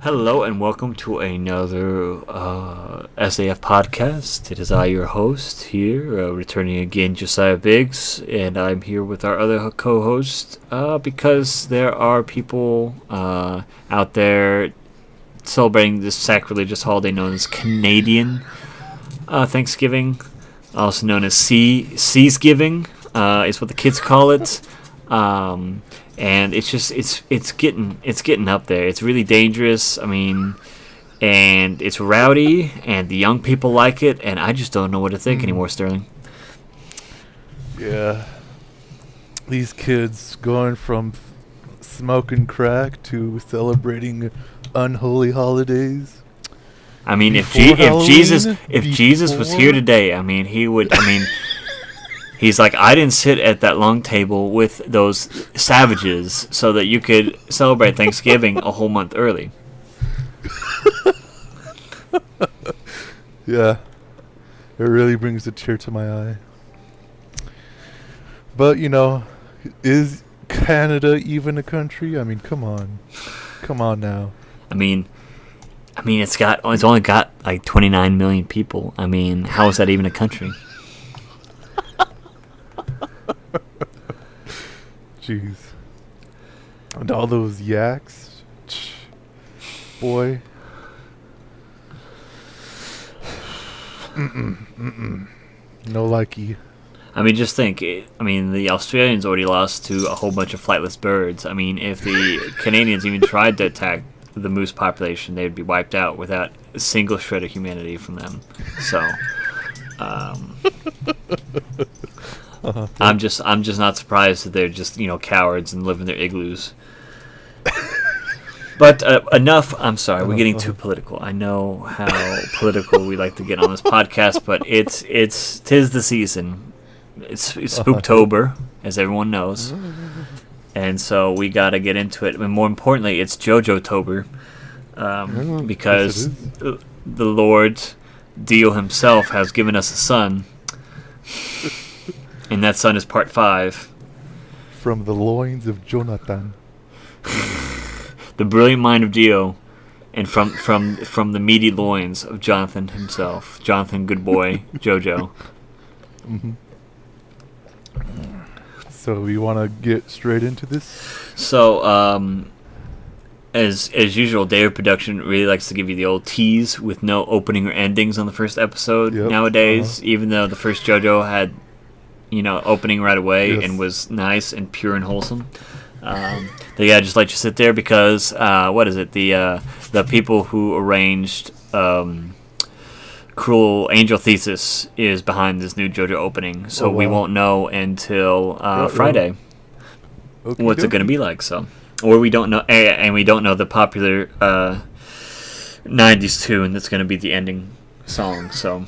Hello and welcome to another SAF podcast. It is I, your host, here, returning again, Josiah Biggs, and I'm here with our other co-host because there are people out there celebrating this sacrilegious holiday known as Canadian Thanksgiving, also known as Seasgiving, is what the kids call it. And it's just it's getting up there. It's really dangerous. I mean, and it's rowdy, and the young people like it, and I just don't know what to think anymore, Sterling. Yeah, these kids going from smoking crack to celebrating unholy holidays. I mean, if Jesus was here today, I mean, he would. I mean. He's like, I didn't sit at that long table with those savages so that you could celebrate Thanksgiving a whole month early. Yeah, it really brings a tear to my eye. But, is Canada even a country? I mean, come on now. I mean, it's only got like 29 million people. I mean, how is that even a country? Jeez. And all those yaks. Boy. No likey. I mean, just think. The Australians already lost to a whole bunch of flightless birds. I mean, if the Canadians even tried to attack the moose population, they'd be wiped out without a single shred of humanity from them. So, I'm just not surprised that they're just cowards and live in their igloos. But enough. I'm sorry, we're getting too political. I know how political we like to get on this podcast, but tis the season. It's Spooktober, as everyone knows, and so we gotta get into it. And more importantly, it's JoJo-tober, because the Lord Dio himself has given us a son. And that son is part 5. From the loins of Jonathan. The brilliant mind of Dio, and from the meaty loins of Jonathan himself. Jonathan, good boy, JoJo. Mm-hmm. So you want to get straight into this? So, as usual, David Production really likes to give you the old tease with no opening or endings on the first episode. Yep. Nowadays, even though the first JoJo had opening right away and was nice and pure and wholesome. They gotta just let you sit there because what is it? The people who arranged Cruel Angel Thesis is behind this new JoJo opening, so we won't know until Friday what's it gonna be like. So, or we don't know, and we don't know the popular '90s tune that's gonna be the ending song. So.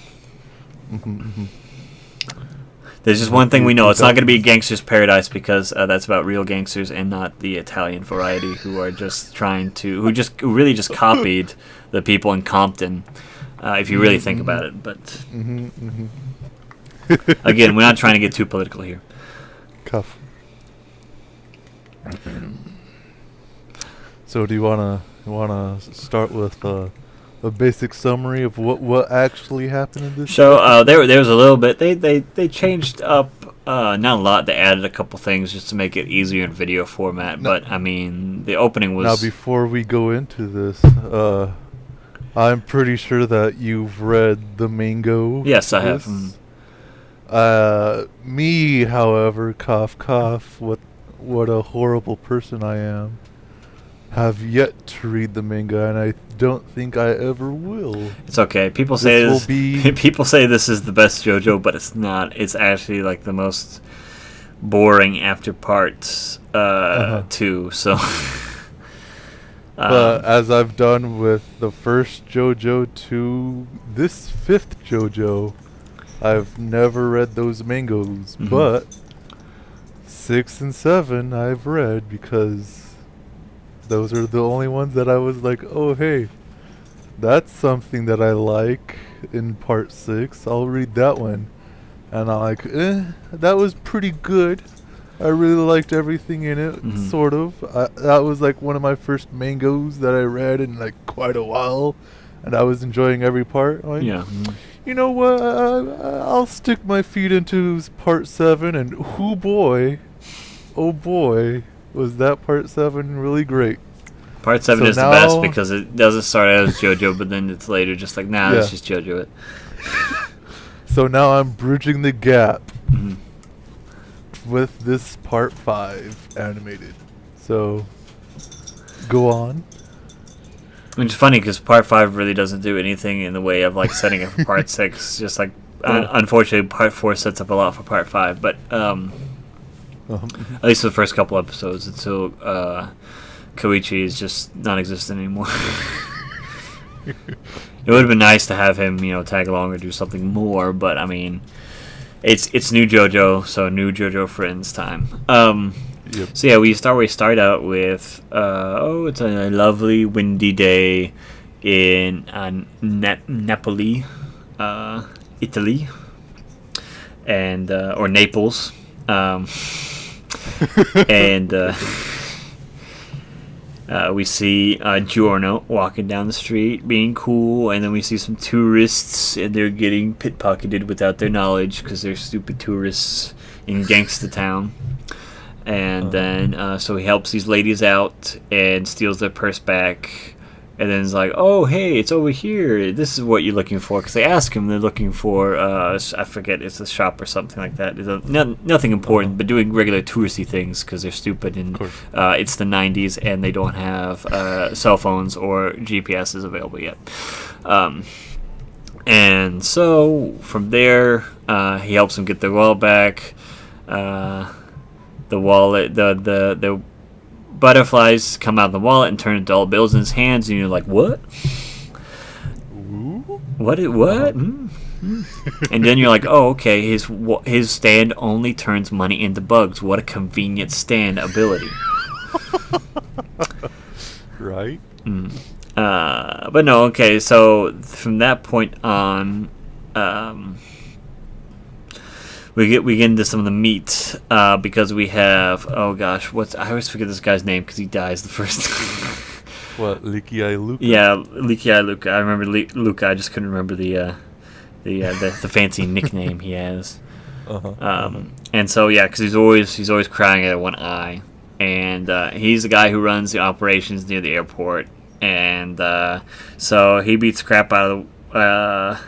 There's just one thing we know. It's not going to be Gangster's Paradise because that's about real gangsters and not the Italian variety who are just who really just copied the people in Compton, if you really think about it. But again, we're not trying to get too political here. Cuff. So do you wanna start with a basic summary of what actually happened in this? So there was a little bit. They changed up not a lot. They added a couple things just to make it easier in video format. But I mean, the opening was. Now, before we go into this, I'm pretty sure that you've read the Mango. Yes, I have. Me, however, cough cough. What a horrible person I am. Have yet to read the manga, and I don't think I ever will. It's okay. People say people say this is the best JoJo, but it's not. It's actually like the most boring after parts 2. So, but as I've done with the first JoJo to this 5th JoJo, I've never read those mangas, but 6 and 7 I've read because. Those are the only ones that I was like, oh, hey, that's something that I like in part 6. I'll read that one. And I'm like, that was pretty good. I really liked everything in it, sort of. That was like one of my first mangas that I read in like quite a while, and I was enjoying every part. Like, Yeah. you know what? I'll stick my feet into part 7, and oh boy, was that part 7 really great. Part 7 So is the best because it doesn't start out as JoJo, but then it's later just like, nah, let's just JoJo it. So now I'm bridging the gap with this part 5 animated. So, go on. Which is funny because part 5 really doesn't do anything in the way of like setting up for part 6. Just like, unfortunately, part 4 sets up a lot for part 5. But at least for the first couple episodes until Koichi is just non-existent anymore. It would have been nice to have him, tag along or do something more. But I mean, it's new JoJo, so new JoJo Friends time. So yeah, we start out with it's a lovely windy day in Napoli, Italy, and or Naples, and we see Giorno walking down the street, being cool, and then we see some tourists, and they're getting pickpocketed without their knowledge because they're stupid tourists in Gangsta Town. And then, so he helps these ladies out and steals their purse back. And then it's like, oh, hey, it's over here. This is what you're looking for. Because they ask him, they're looking for, I forget, it's a shop or something like that. It's nothing important, but doing regular touristy things because they're stupid. And it's the 90s and they don't have cell phones or GPSs available yet. And so from there, he helps them get their wallet back. The wallet, the butterflies come out of the wallet and turn into dollar bills in his hands, and you're like, what? What? And then you're like, oh, okay, his stand only turns money into bugs. What a convenient stand ability. Right? But no, okay, so from that point on, we get into some of the meat because we have I always forget this guy's name because he dies the first time. What, Leaky Eye Luca? Yeah, Leaky Eye Luca. I remember Luca. I just couldn't remember the fancy nickname he has. And so yeah, because he's always crying at one eye, and he's the guy who runs the operations near the airport, and so he beats the crap out of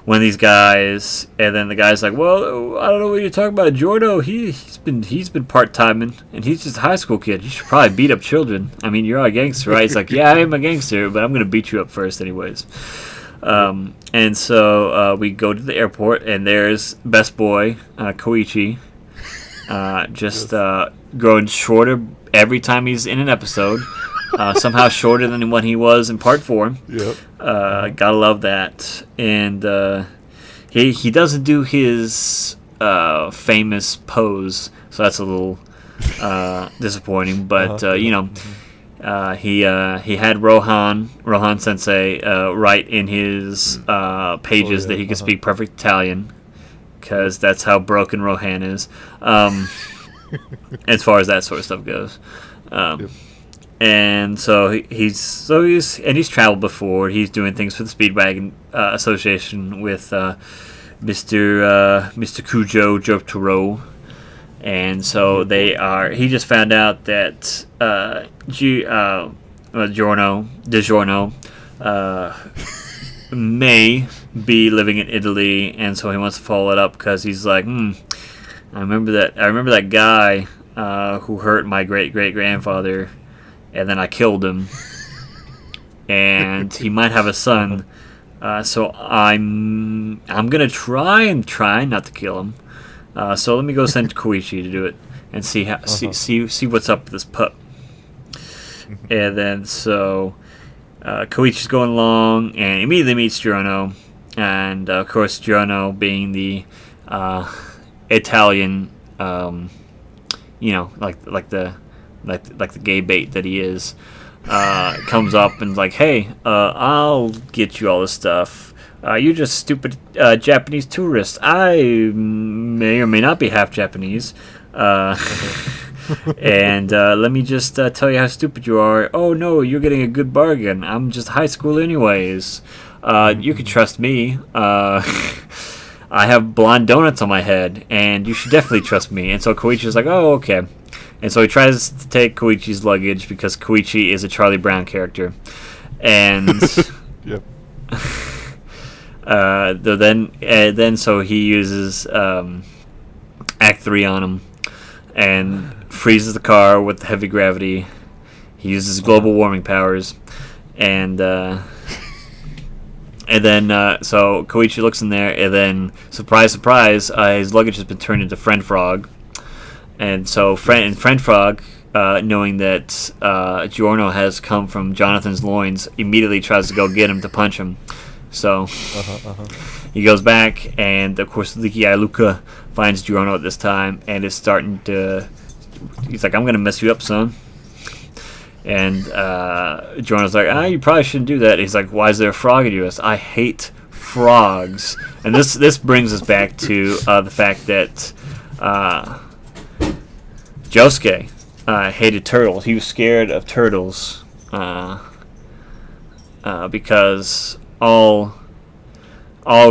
one of these guys, and then the guy's like, well, I don't know what you're talking about. Giorno, he's been part-timing, and he's just a high school kid. You should probably beat up children. I mean, you're a gangster, right? He's like, yeah, I am a gangster, but I'm going to beat you up first anyways. And so we go to the airport, and there's best boy, Koichi, growing shorter every time he's in an episode. Somehow shorter than what he was in part 4. Yep. Gotta love that. And he doesn't do his famous pose, so that's a little disappointing. But he had Rohan Sensei write in his pages that he could speak perfect Italian, because that's how broken Rohan is, as far as that sort of stuff goes. And so he's traveled before. He's doing things for the Speedwagon Association with Mr. Kujo Jotaro, and so he just found out that DiGiorno may be living in Italy, and so he wants to follow it up because he's like, I remember that guy who hurt my great grandfather. And then I killed him, and he might have a son. So I'm gonna try not to kill him. So let me go send Koichi to do it and see what's up with this pup. And then so Koichi's going along and immediately meets Giorno, and of course Giorno, being the Italian, like the gay bait that he is, comes up and is like, hey, I'll get you all this stuff. You're just stupid Japanese tourists. I may or may not be half Japanese. And let me just tell you how stupid you are. Oh no, you're getting a good bargain. I'm just high school anyways. You can trust me. I have blonde donuts on my head, and you should definitely trust me. And so Koichi's like, oh, okay. And so he tries to take Koichi's luggage because Koichi is a Charlie Brown character. And Yep. then so he uses Act 3 on him and freezes the car with heavy gravity. He uses global warming powers, and then so Koichi looks in there, and then surprise, surprise, his luggage has been turned into Friend Frog, and so Friend Frog, knowing that Giorno has come from Jonathan's loins, immediately tries to go get him to punch him. So he goes back, and of course Leaky Eye Luca finds Giorno at this time, and is starting to. He's like, "I'm gonna mess you up, son." And Giorno's like, you probably shouldn't do that. He's like, why is there a frog in you? I hate frogs. And this brings us back to the fact that Josuke hated turtles. He was scared of turtles because all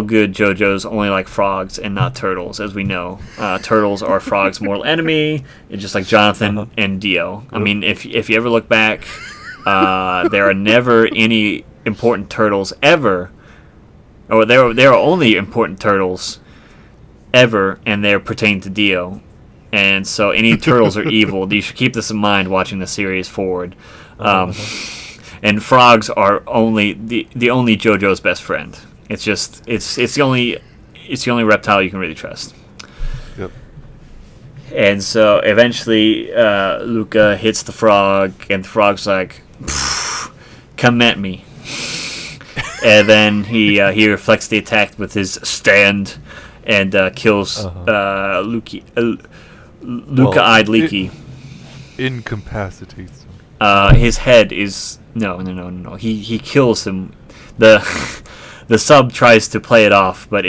good JoJos only like frogs and not turtles, as we know. Turtles are frogs' mortal enemy, just like Jonathan and Dio. I mean, if you ever look back, there are never any important turtles ever. Or there are only important turtles ever, and they pertain to Dio. And so any turtles are evil. You should keep this in mind watching the series forward. And frogs are the only JoJo's best friend. It's just it's the only reptile you can really trust. Yep. And so eventually Luca hits the frog, and the frog's like, "Come at me." And then he reflects the attack with his stand and kills Luca-eyed Leaky. Incapacitates him. His head is no. He kills him. The sub tries to play it off, but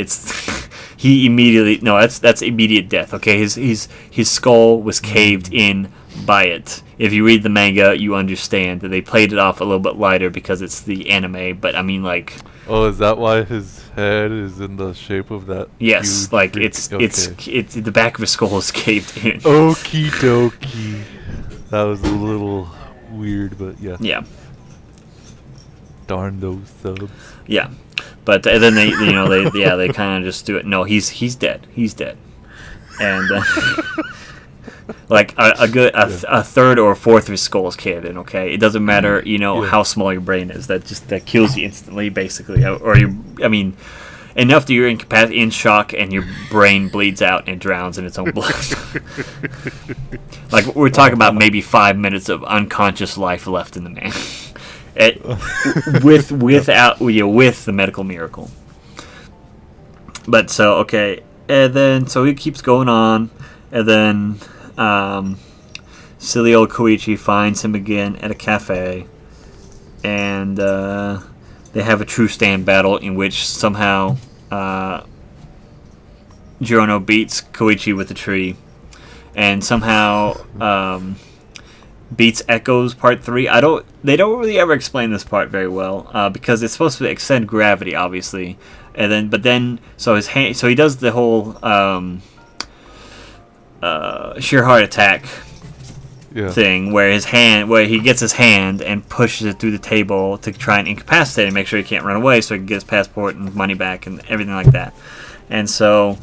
he immediately that's immediate death. Okay, his skull was caved in by it. If you read the manga, you understand that they played it off a little bit lighter because it's the anime. But I mean, like, oh, is that why his head is in the shape of that? Yes, like it's the back of his skull is caved in. Okie dokie. That was a little weird, but yeah. Yeah. Darn those subs. Yeah, but then they kind of just do it. No, he's dead. He's dead, and like a third or a fourth of his skull is caved in. Okay, it doesn't matter, how small your brain is. That kills you instantly, basically. Or enough that you're in shock and your brain bleeds out and drowns in its own blood. Like we're talking about maybe 5 minutes of unconscious life left in the man. With the medical miracle. But so okay, and then so he keeps going on, and then silly old Koichi finds him again at a cafe, and they have a true stand battle in which somehow Giorno beats Koichi with a tree, and somehow beats Echoes Part 3. They don't really ever explain this part very well because it's supposed to extend gravity, obviously, but then so his hand, so he does the whole sheer heart attack thing where he gets his hand and pushes it through the table to try and incapacitate him, make sure he can't run away, so he can get his passport and money back and everything like that. And so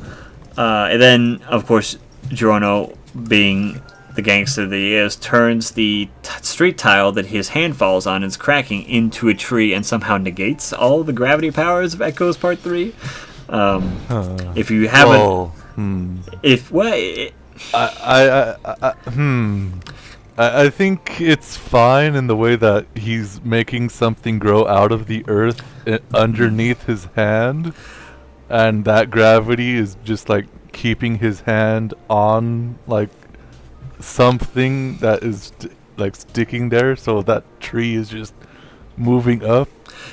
and then of course Giorno, being the gangster that he is, turns the street tile that his hand falls on and is cracking into a tree and somehow negates all the gravity powers of Echoes Part 3. If you haven't... I think it's fine in the way that he's making something grow out of the earth underneath his hand, and that gravity is just like keeping his hand on like something that is like sticking there, so that tree is just moving up.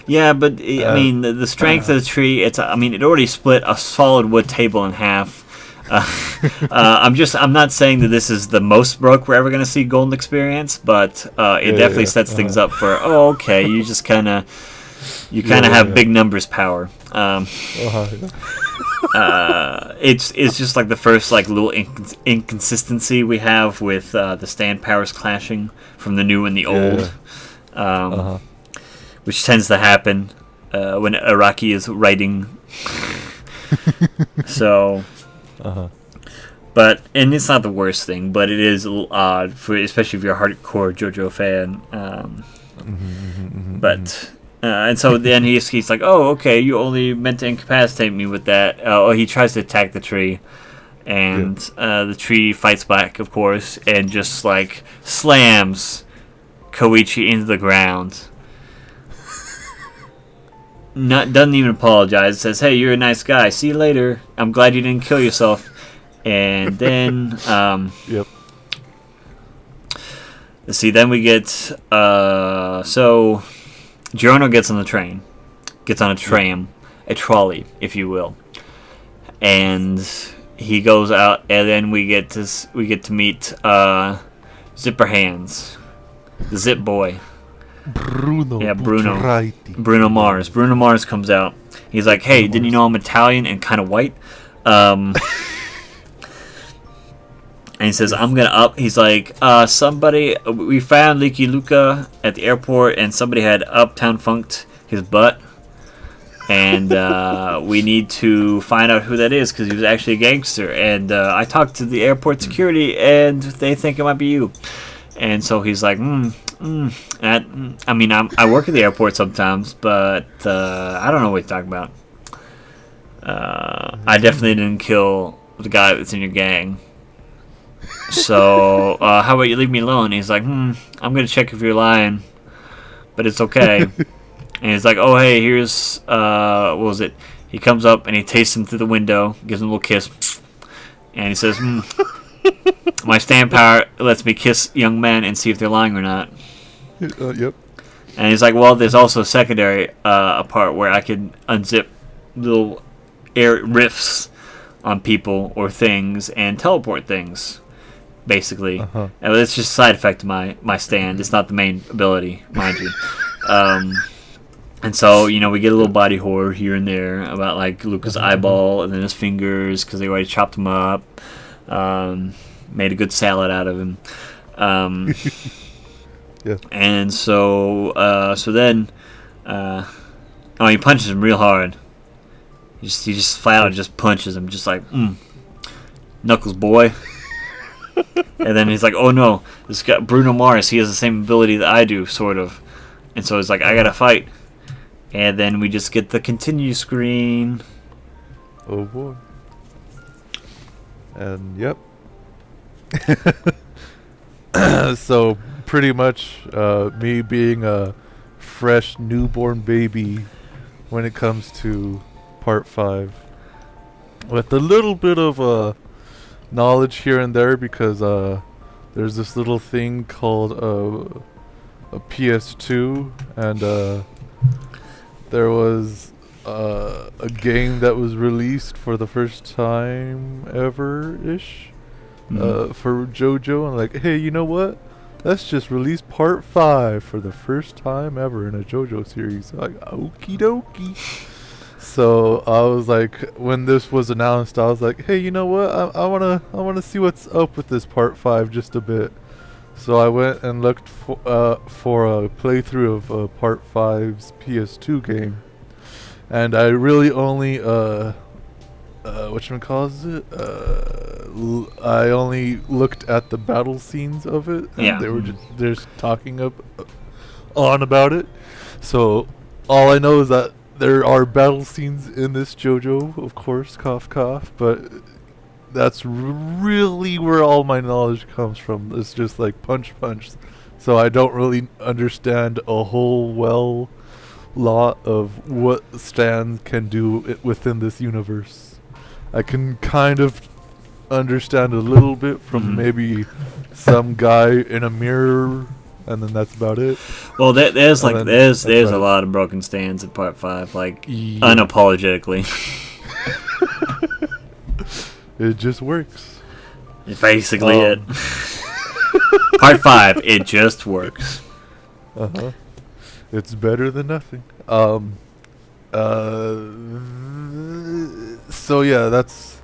Yeah, but I mean the strength of the tree. It already split a solid wood table in half. I'm not saying that this is the most broke we're ever gonna see Golden Experience, but it definitely sets things up for. Oh, okay, you just kind of have big numbers power. It's just like the first like little inconsistency we have with the stand powers clashing from the new and the old, which tends to happen when Araki is writing. So, and it's not the worst thing, but it is a little odd especially if you're a hardcore JoJo fan. And so then he's like, oh, okay, you only meant to incapacitate me with that. He tries to attack the tree, and the tree fights back, of course, and just like slams Koichi into the ground. Doesn't even apologize. Says, hey, you're a nice guy. See you later. I'm glad you didn't kill yourself. And then, let's see. Then we get so Giorno gets on the train, gets on a tram, a trolley, if you will, and he goes out. And then we get to meet Zipper Hands, the Zip Boy. Bruno Mars. Bruno Mars comes out. He's like, hey, didn't you know I'm Italian and kind of white? And he says, I'm gonna up. He's like, we found Leaky Luca at the airport, and somebody had Uptown Funked his butt, and we need to find out who that is because he was actually a gangster. And I talked to the airport security, and they think it might be you. And so he's like, I work at the airport sometimes, but I don't know what you're talking about. I definitely didn't kill the guy that's in your gang. So how about you leave me alone? And he's like, I'm going to check if you're lying, but it's okay. And he's like, oh, hey, here's, what was it? He comes up and he tastes him through the window, gives him a little kiss, and he says, my stand power lets me kiss young men and see if they're lying or not. Yep. And he's like, well, there's also a secondary part where I can unzip little air rifts on people or things and teleport things, basically. And it's just a side effect of my stand. It's not the main ability, mind you. And so, we get a little body horror here and there about like Luca's eyeball and then his fingers because they already chopped him up. Made a good salad out of him. And so then he punches him real hard. He just flat out just punches him, just like Knuckles boy. And then he's like, oh no, this guy Bruno Mars, he has the same ability that I do, sort of. And so he's like, I gotta fight. And then we just get the continue screen. Oh boy. And yep. So pretty much me being a fresh newborn baby when it comes to part 5, with a little bit of knowledge here and there because there's this little thing called a PS2, and there was a game that was released for the first time ever-ish for JoJo, and like, hey, you know what? Let's just release part 5 for the first time ever in a JoJo series. Like, okie dokie. So I was like, when this was announced, I was like, hey, you know what? I wanna see what's up with this part 5 just a bit. So I went and looked for a playthrough of part 5's PS2 game, and I really only whatchamacallit, I only looked at the battle scenes of it, and they were just talking on about it. So all I know is that there are battle scenes in this JoJo, of course, cough cough, but that's really where all my knowledge comes from. It's just like punch. So I don't really understand a whole lot of what Stan can do within this universe. I can kind of understand a little bit from maybe some guy in a mirror, and then that's about it. Well, there's a lot of broken stands in part 5, like unapologetically. It just works. It's basically it. Part 5, it just works. Uh-huh. It's better than nothing. So yeah, that's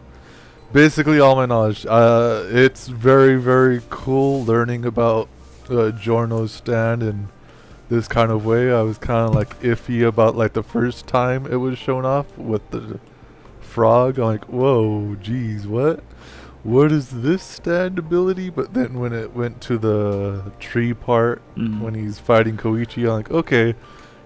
basically all my knowledge. It's very, very cool learning about Giorno's stand in this kind of way. I was kind of like iffy about like the first time it was shown off with the frog. I'm like, whoa, geez, what is this stand ability? But then when it went to the tree part, when he's fighting Koichi, I'm like, okay,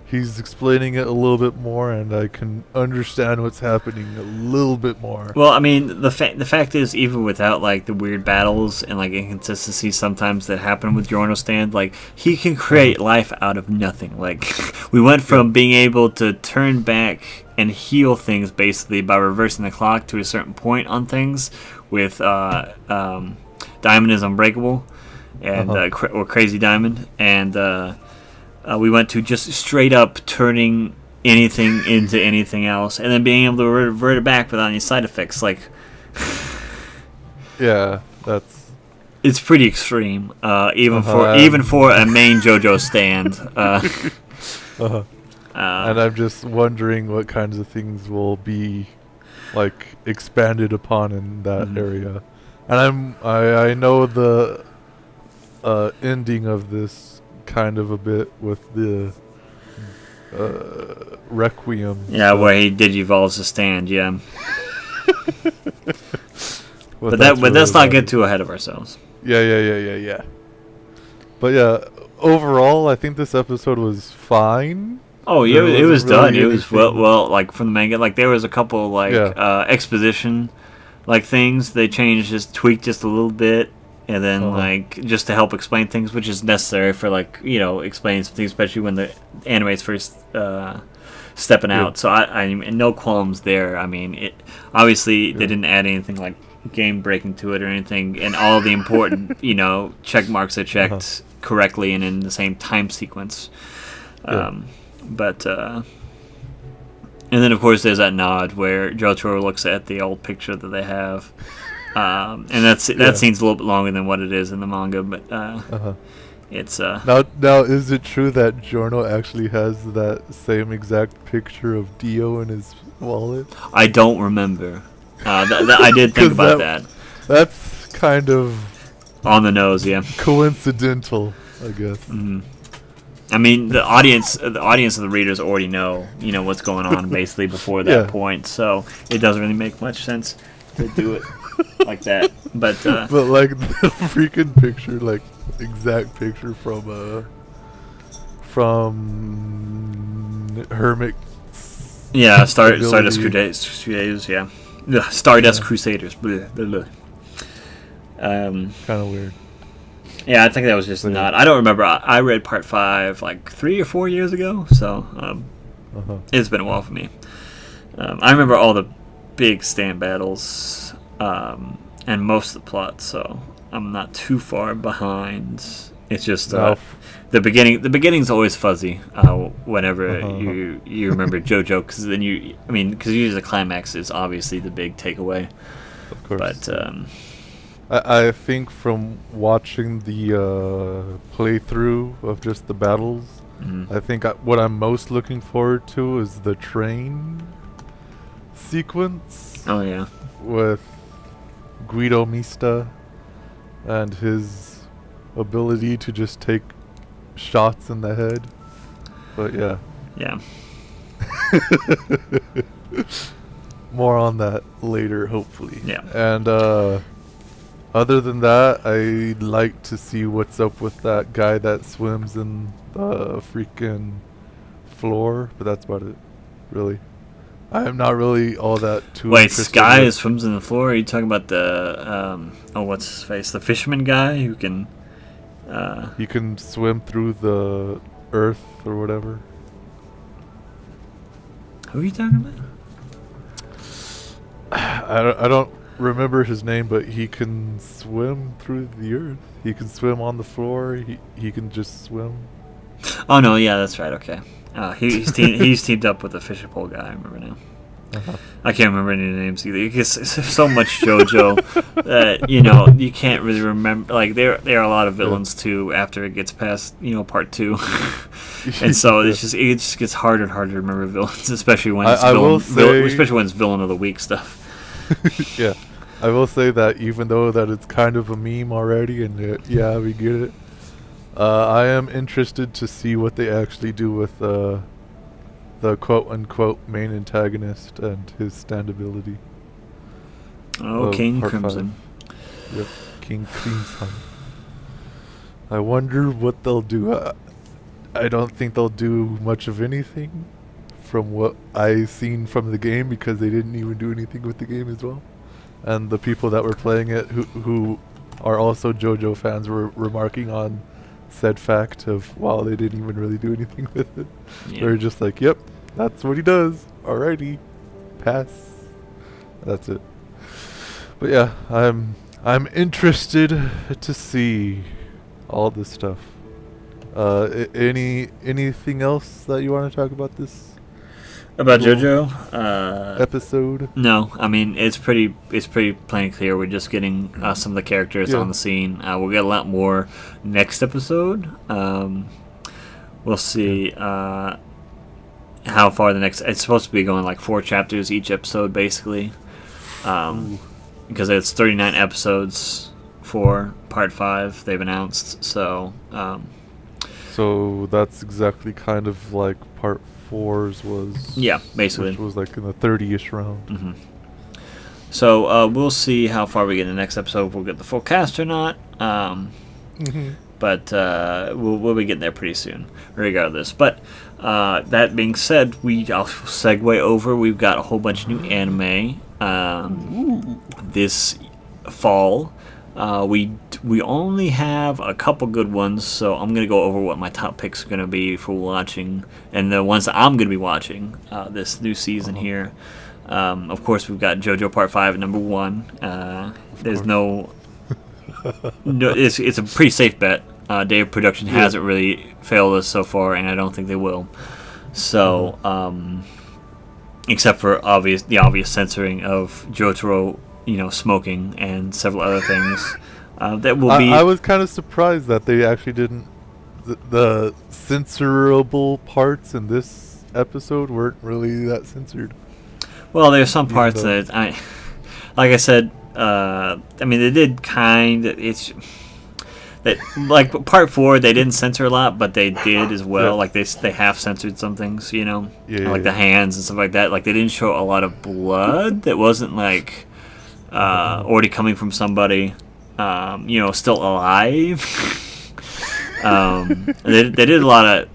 he's explaining it a little bit more, and I can understand what's happening a little bit more. Well, I mean, the fact is, even without like the weird battles and like inconsistencies sometimes that happen with Giorno's stand, like he can create life out of nothing. Like we went from being able to turn back and heal things basically by reversing the clock to a certain point on things with Diamond is Unbreakable and or Crazy Diamond, and we went to just straight up turning anything into anything else, and then being able to revert it back without any side effects. Like, yeah, it's pretty extreme, even for a main JoJo stand. And I'm just wondering what kinds of things will be like expanded upon in that area. And I know the ending of this kind of a bit with the Requiem. Yeah, where he digivolves the stand. Yeah. but let's not get too ahead of ourselves. Yeah. But yeah, overall, I think this episode was fine. Oh yeah, it was really done. It was well, like from the manga. Like there was a couple like exposition, like things they changed, just tweaked just a little bit, and then like just to help explain things, which is necessary for like explaining some things, especially when the anime's first stepping out. So I and no qualms there. I mean, it obviously they didn't add anything like game breaking to it or anything, and all the important check marks are checked correctly and in the same time sequence. But and then of course there's that nod where JoJo looks at the old picture that they have, and that scene's a little bit longer than what it is in the manga, but it's now is it true that Giorno actually has that same exact picture of Dio in his wallet? I don't remember. I did think about that. That's kind of on the nose, yeah. Coincidental, I guess. Mm-hmm. I mean, the audience of the readers already know, what's going on basically before that point, so it doesn't really make much sense to do it like that. But like the freaking picture, like exact picture from Hermit. Yeah, Stardust Crusaders. Yeah, Stardust Crusaders. Blah, blah, blah. Kind of weird. Yeah, I think that was just not. I don't remember. I read part 5 like 3 or 4 years ago, so it's been a while for me. I remember all the big stand battles and most of the plot, so I'm not too far behind. It's just the beginning. The beginning's always fuzzy whenever you remember JoJo, because then because usually the climax is obviously the big takeaway. Of course, but. I think from watching the playthrough of just the battles, I think what I'm most looking forward to is the train sequence. Oh yeah, with Guido Mista and his ability to just take shots in the head. But yeah. More on that later, hopefully. Yeah. And other than that, I'd like to see what's up with that guy that swims in the freaking floor, but that's about it, really. I am not really all that too. Wait, Sky swims in the floor? Are you talking about the what's his face? The fisherman guy who can he can swim through the earth or whatever. Who are you talking about? I don't remember his name, but he can swim through the earth. He can swim on the floor. He can just swim. Oh no, yeah, that's right. Okay, he's teamed up with the fisher pole guy. I remember now. I can't remember any names either. Because it's so much JoJo that you can't really remember. Like there are a lot of villains too after it gets past part 2, and so it just gets harder and harder to remember villains, especially when it's especially when it's villain of the week stuff. Yeah, I will say that even though that it's kind of a meme already, and we get it. I am interested to see what they actually do with the quote-unquote main antagonist and his standability. Oh, King Crimson. Yep, King Crimson. I wonder what they'll do. I don't think they'll do much of anything from what I've seen from the game, because they didn't even do anything with the game as well. And the people that were playing it, who are also JoJo fans, were remarking on said fact of, wow, they didn't even really do anything with it. Yeah. They're just like, yep, that's what he does. Alrighty, pass. That's it. But yeah, I'm interested to see all this stuff. Anything else that you want to talk about this? About JoJo episode? No, I mean it's pretty plain and clear. We're just getting some of the characters on the scene. We'll get a lot more next episode. We'll see how far the next. It's supposed to be going like 4 chapters each episode, basically, because it's 39 episodes for part 5. They've announced so. So that's exactly kind of like part 4's was. Yeah, basically. Which was like in the 30-ish round. Mm-hmm. So we'll see how far we get in the next episode. If we'll get the full cast or not. But we'll be getting there pretty soon, regardless. But that being said, I'll segue over. We've got a whole bunch of new anime this fall. We only have a couple good ones, so I'm going to go over what my top picks are going to be for watching, and the ones that I'm going to be watching this new season here. Of course, we've got JoJo Part 5 at number 1. There's no, it's a pretty safe bet. Day of production hasn't really failed us so far, and I don't think they will. So, except for the obvious censoring of Jotaro, smoking and several other things. That will be. I was kind of surprised that they actually didn't. The censorable parts in this episode weren't really that censored. Well, there's some parts that like I said. I mean, they did kind. It's that like part 4, they didn't censor a lot, but they did as well. Like they half censored some things, like the hands and stuff like that. Like they didn't show a lot of blood. That wasn't like already coming from somebody. Still alive. They did a lot of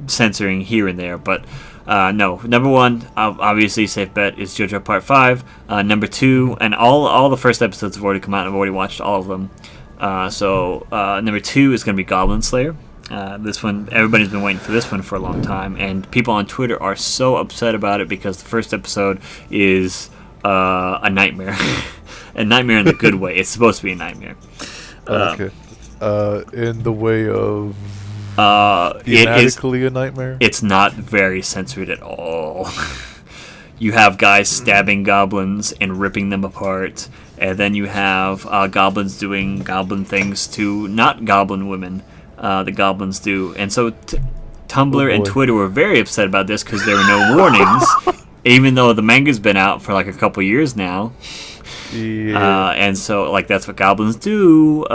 censoring here and there, but no. Number 1, obviously safe bet, is JoJo Part 5. Number 2, and all the first episodes have already come out. I've already watched all of them. So number 2 is going to be Goblin Slayer. This one, everybody's been waiting for this one for a long time, and people on Twitter are so upset about it because the first episode is a nightmare. A nightmare in the good way. It's supposed to be a nightmare. Okay. In the way of thematically a nightmare? It's not very censored at all. You have guys stabbing goblins and ripping them apart, and then you have goblins doing goblin things to not goblin women. The goblins do. And so Tumblr and Twitter were very upset about this because there were no warnings, even though the manga's been out for like a couple years now. Yeah. And so, like, that's what goblins do.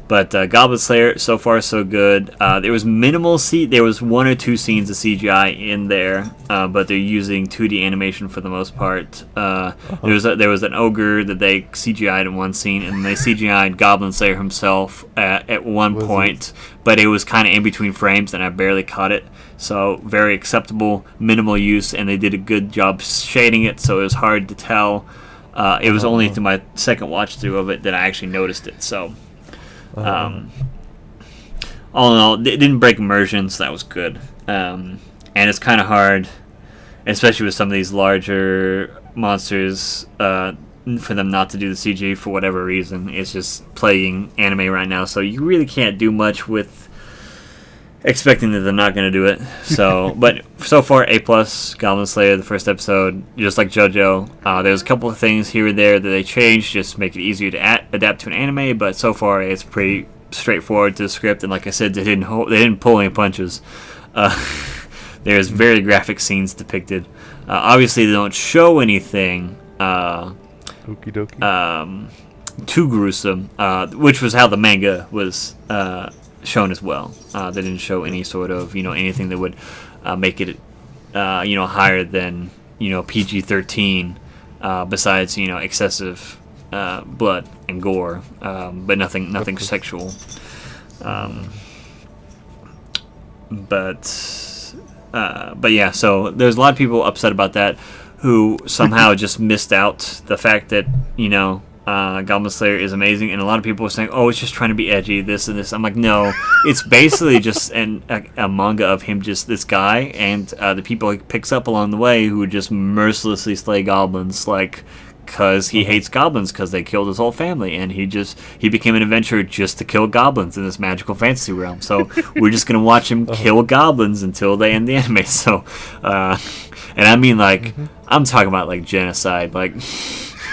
But Goblin Slayer, so far so good. There was minimal there was 1 or 2 scenes of CGI in there, but they're using 2D animation for the most part. There was an ogre that they CGI'd in one scene, and they CGI'd Goblin Slayer himself at one point, but it was kind of in between frames, and I barely caught it. So very acceptable, minimal use, and they did a good job shading it, so it was hard to tell. It was only through my second watch through of it that I actually noticed it. So, all in all, it didn't break immersion, so that was good. And it's kind of hard, especially with some of these larger monsters, for them not to do the CG for whatever reason. It's just plaguing anime right now, so you really can't do much with expecting that they're not going to do it. So, but so far, A+, Goblin Slayer, the first episode, just like JoJo. There's a couple of things here and there that they changed just to make it easier to adapt to an anime, but so far it's pretty straightforward to the script, and like I said, they didn't pull any punches. There's very graphic scenes depicted. Obviously, they don't show anything Okie dokie. too gruesome, which was how the manga was shown as well. They didn't show any sort of anything that would make it higher than PG-13, besides excessive blood and gore, but nothing sexual. But yeah, so there's a lot of people upset about that, who somehow just missed out the fact that Goblin Slayer is amazing, and a lot of people were saying, "Oh, it's just trying to be edgy, this and this." I'm like, no, it's basically just a manga of him, just this guy, and the people he picks up along the way who would just mercilessly slay goblins, like, because he hates goblins because they killed his whole family, and he became an adventurer just to kill goblins in this magical fantasy realm. So we're just gonna watch him kill goblins until they end the anime. So, and I mean, like, I'm talking about like genocide, like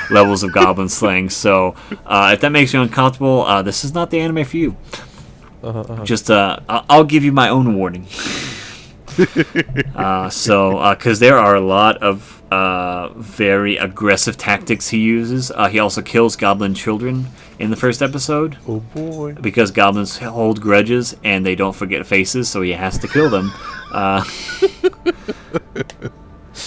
levels of goblin slaying. So if that makes you uncomfortable, this is not the anime for you. Just I'll give you my own warning. Because there are a lot of very aggressive tactics he uses. He also kills goblin children in the first episode. Oh boy! Because goblins hold grudges and they don't forget faces, so he has to kill them.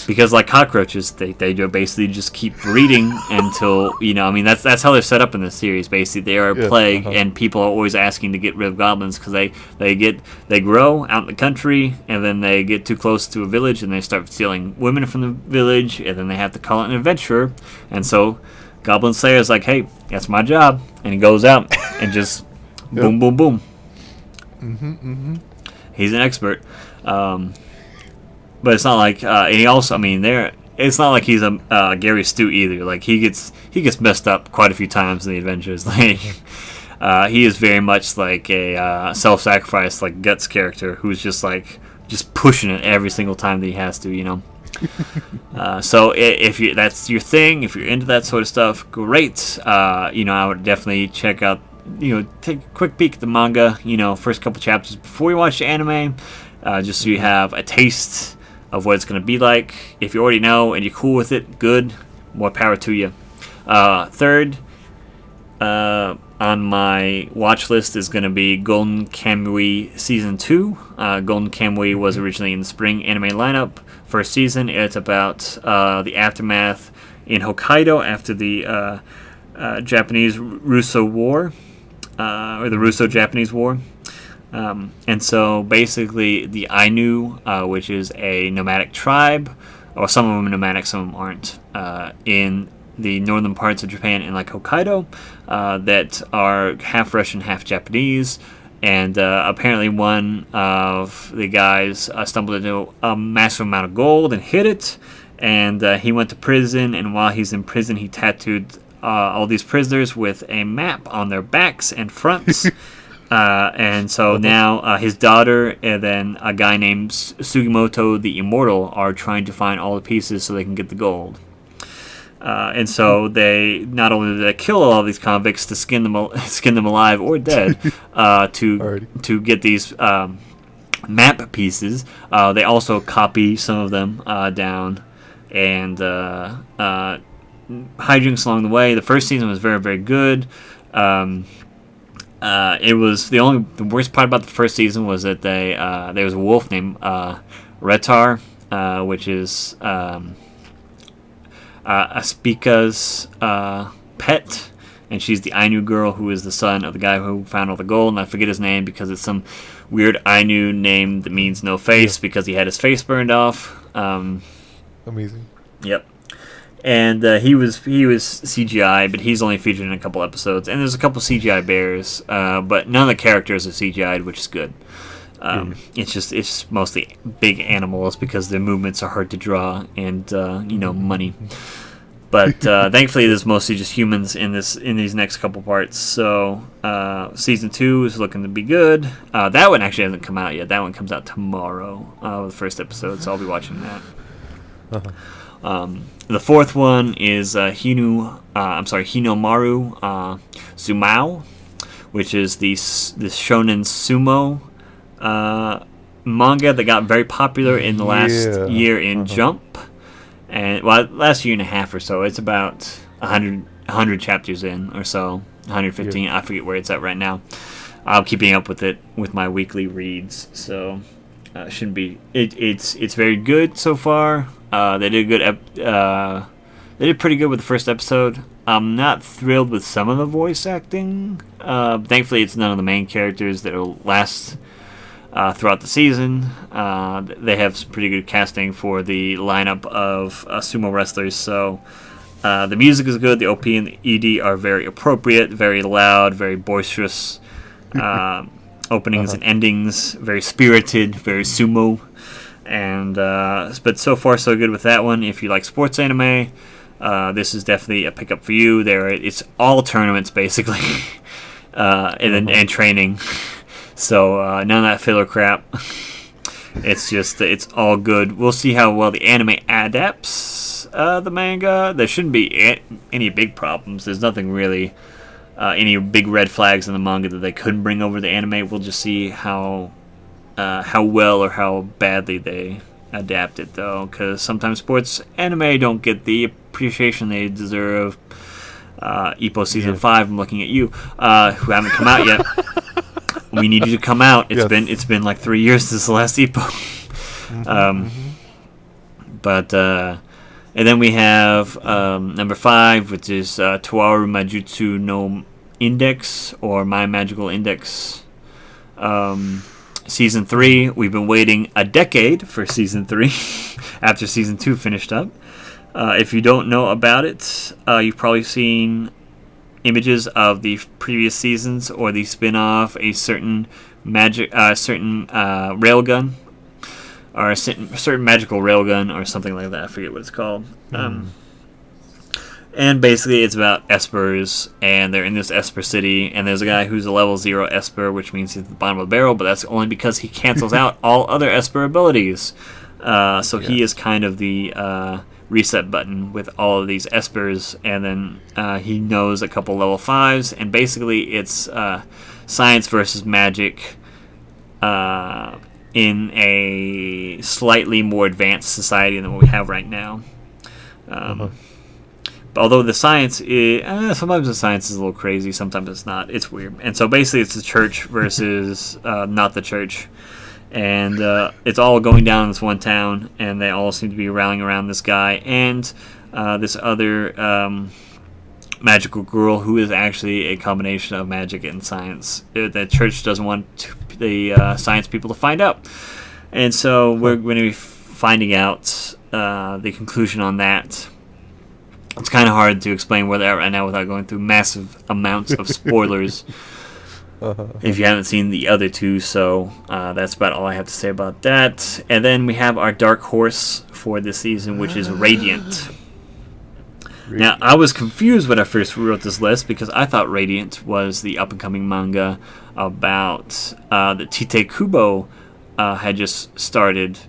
Because like cockroaches, they basically just keep breeding until that's how they're set up in this series. Basically, they are a plague, and people are always asking to get rid of goblins because they grow out in the country, and then they get too close to a village, and they start stealing women from the village, and then they have to call it an adventurer. And so, Goblin Slayer is like, "Hey, that's my job," and he goes out and just boom, boom, boom. He's an expert. But it's not like, and he also, it's not like he's a Gary Stu either. Like he gets messed up quite a few times in the adventures. Like he is very much like a self-sacrifice, like Guts character who's just pushing it every single time that he has to. So if that's your thing, if you're into that sort of stuff, great. I would definitely check out. Take a quick peek at the manga. First couple chapters before you watch the anime, just so you have a taste of what it's going to be like. If you already know and you're cool with it, good. More power to you. Third on my watch list is going to be Golden Kamuy Season 2. Golden Kamuy was originally in the spring anime lineup. First season, it's about the aftermath in Hokkaido after the Japanese Russo War, or the Russo-Japanese War. And so basically the Ainu, which is a nomadic tribe, or some of them are nomadic, some of them aren't, in the northern parts of Japan in like Hokkaido, that are half Russian, half Japanese. And apparently one of the guys stumbled into a massive amount of gold and hid it. And he went to prison, and while he's in prison, he tattooed all these prisoners with a map on their backs and fronts. And so now his daughter and then a guy named Sugimoto the Immortal are trying to find all the pieces so they can get the gold. And so they not only do they kill all these convicts to skin them alive or dead to get these map pieces, they also copy some of them down and hijinks along the way. The first season was very, very good. It was the worst part about the first season was that there was a wolf named Retar, which is Aspika's pet, and she's the Ainu girl who is the son of the guy who found all the gold, and I forget his name because it's some weird Ainu name that means no face because he had his face burned off. Amazing. Yep. And he was CGI, but he's only featured in a couple episodes. And there's a couple CGI bears, but none of the characters are CGI'd, which is good. It's mostly big animals because their movements are hard to draw and money. But thankfully, there's mostly just humans in these next couple parts. So season 2 is looking to be good. That one actually hasn't come out yet. That one comes out tomorrow, the first episode. So I'll be watching that. The fourth one is Hinomaru Zumao, which is this shonen sumo manga that got very popular in the last year in Jump. And last year and a half or so. It's about 100 chapters in or so, 115. I forget where it's at right now. I'm keeping up with it with my weekly reads, so shouldn't be. It's very good so far. They did they did pretty good with the first episode. I'm not thrilled with some of the voice acting. Thankfully, it's none of the main characters that will last throughout the season. They have some pretty good casting for the lineup of sumo wrestlers. So the music is good. The OP and the ED are very appropriate, very loud, very boisterous. Openings and endings, very spirited, very sumo. And but so far so good with that one. If you like sports anime, this is definitely a pickup for you. It's all tournaments basically, and training. So none of that filler crap. It's all good. We'll see how well the anime adapts the manga. There shouldn't be any big problems. There's nothing really, any big red flags in the manga that they couldn't bring over the anime. We'll just see how well or how badly they adapt it, though, because sometimes sports anime don't get the appreciation they deserve. Ippo Season 5, I'm looking at you, who haven't come out yet. We need you to come out. It's been like 3 years since the last Ippo. But and then we have number 5, which is Toaru Majutsu no Index, or My Magical Index. Season 3, we've been waiting a decade for Season 3 after Season 2 finished up. If you don't know about it, you've probably seen images of the previous seasons or the spin-off, a certain railgun, or a certain magical railgun, or something like that. I forget what it's called. And basically it's about Espers, and they're in this Esper city, and there's a guy who's a level 0 Esper, which means he's at the bottom of the barrel, but that's only because he cancels out all other Esper abilities. He is kind of the reset button with all of these Espers, and then he knows a couple level 5s, and basically it's science versus magic in a slightly more advanced society than what we have right now. Although the science is, sometimes the science is a little crazy, sometimes it's not. It's weird. And so basically it's the church versus not the church. And it's all going down in this one town, and they all seem to be rallying around this guy and this other magical girl who is actually a combination of magic and science. The church doesn't want the science people to find out. And so we're going to be finding out the conclusion on that. It's kind of hard to explain where they're at right now without going through massive amounts of spoilers if you haven't seen the other two. So that's about all I have to say about that. And then we have our dark horse for this season, which is Radiant. Now, I was confused when I first wrote this list because I thought Radiant was the up-and-coming manga about the Tite Kubo had just started,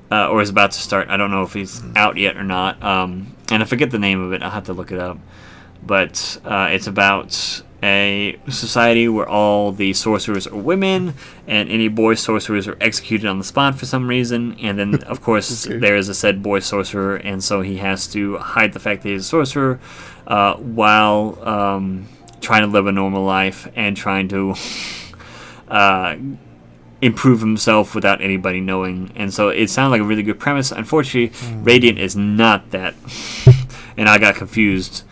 or is about to start. I don't know if he's out yet or not. And I forget the name of it. I'll have to look it up. But it's about a society where all the sorcerers are women, and any boy sorcerers are executed on the spot for some reason. And then, of course, there is a said boy sorcerer, and so he has to hide the fact that he's a sorcerer while trying to live a normal life and trying to improve himself without anybody knowing. And so it sounded like a really good premise. Unfortunately, Radiant is not that. And I got confused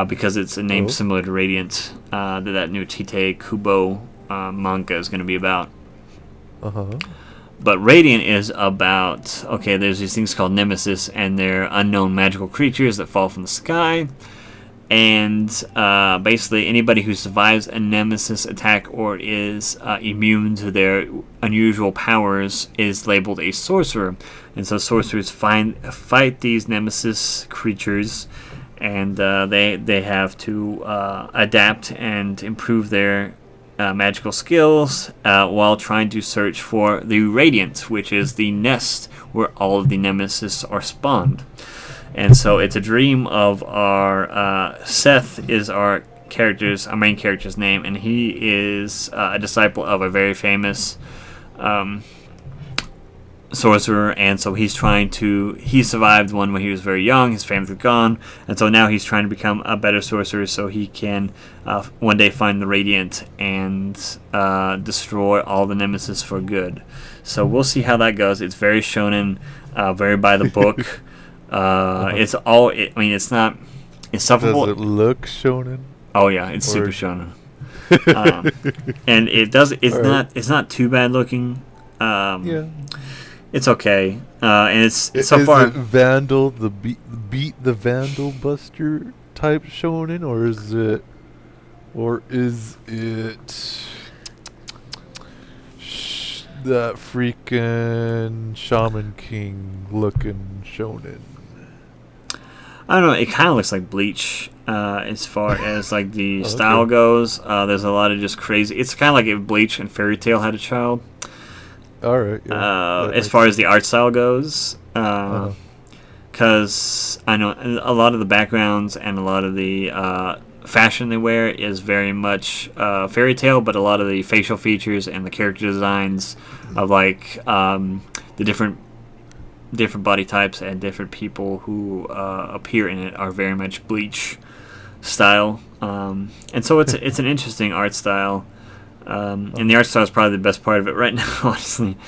because it's a name similar to Radiant that new Tite Kubo manga is going to be about. But Radiant is about, there's these things called Nemesis, and they're unknown magical creatures that fall from the sky. And basically anybody who survives a Nemesis attack or is immune to their unusual powers is labeled a sorcerer. And so sorcerers fight these Nemesis creatures and they have to adapt and improve their magical skills while trying to search for the Radiant, which is the nest where all of the nemesis are spawned. And so it's a dream of our Seth is our main character's name, and he is a disciple of a very famous sorcerer, and so he survived one when he was very young, his family was gone, and so now he's trying to become a better sorcerer so he can one day find the Radiant and destroy all the nemesis for good. So we'll see how that goes. It's very shonen, very by the book. It's not insufferable. Does it look shonen? Oh yeah, it's super shonen. And it's not too bad looking. Yeah. It's okay, and it's so is far. It Vandal beat the Vandal Buster type shonen, or is it that freaking Shaman King looking shonen? I don't know. It kind of looks like Bleach as far as like the style goes. There's a lot of just crazy. It's kind of like if Bleach and Fairy Tail had a child. All right. Yeah, as far as the art style goes, because I know a lot of the backgrounds and a lot of the fashion they wear is very much Fairy Tail, but a lot of the facial features and the character designs of like the different body types and different people who appear in it are very much Bleach style, and so it's an interesting art style. And the art style is probably the best part of it right now, honestly.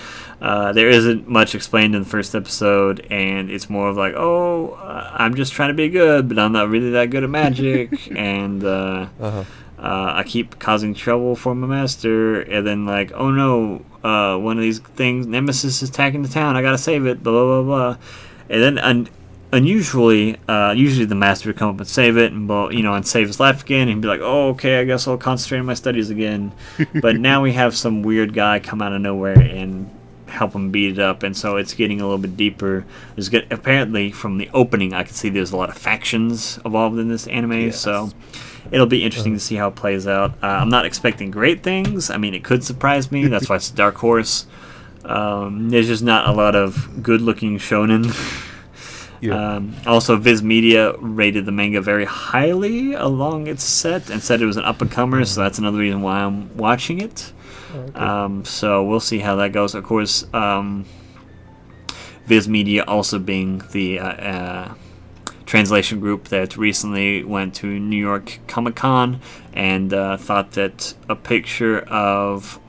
There isn't much explained in the first episode, and it's more of like, I'm just trying to be good, but I'm not really that good at magic, and I keep causing trouble for my master, and then like, oh no, one of these things, Nemesis is attacking the town, I gotta save it, blah, blah, blah, blah. And then usually the master would come up and save it, and save his life again, and be like, oh, okay, I guess I'll concentrate on my studies again. But now we have some weird guy come out of nowhere and help him beat it up, and so it's getting a little bit deeper. Apparently, from the opening, I can see there's a lot of factions involved in this anime, so it'll be interesting to see how it plays out. I'm not expecting great things. I mean, it could surprise me. That's why it's a dark horse. There's just not a lot of good-looking shonen. Yeah. Also, Viz Media rated the manga very highly along its set and said it was an up-and-comer, so that's another reason why I'm watching it. Okay. So we'll see how that goes. Of course, Viz Media also being the translation group that recently went to New York Comic-Con and thought that a picture of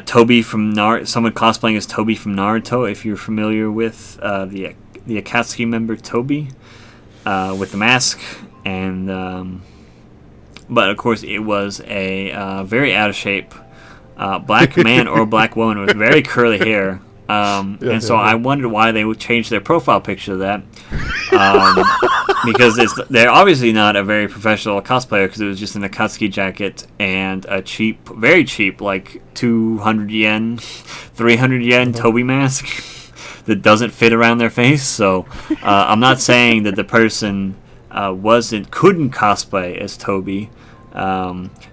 Toby from Naruto, someone cosplaying as Toby from Naruto, if you're familiar with the Akatsuki member Toby, with the mask, and but of course it was a very out of shape black man or black woman with very curly hair, and so I wondered why they would change their profile picture to that, because they're obviously not a very professional cosplayer, because it was just an Akatsuki jacket and a very cheap, like 200 yen, 300 yen Toby mask that doesn't fit around their face. So I'm not saying that the person couldn't cosplay as Toby.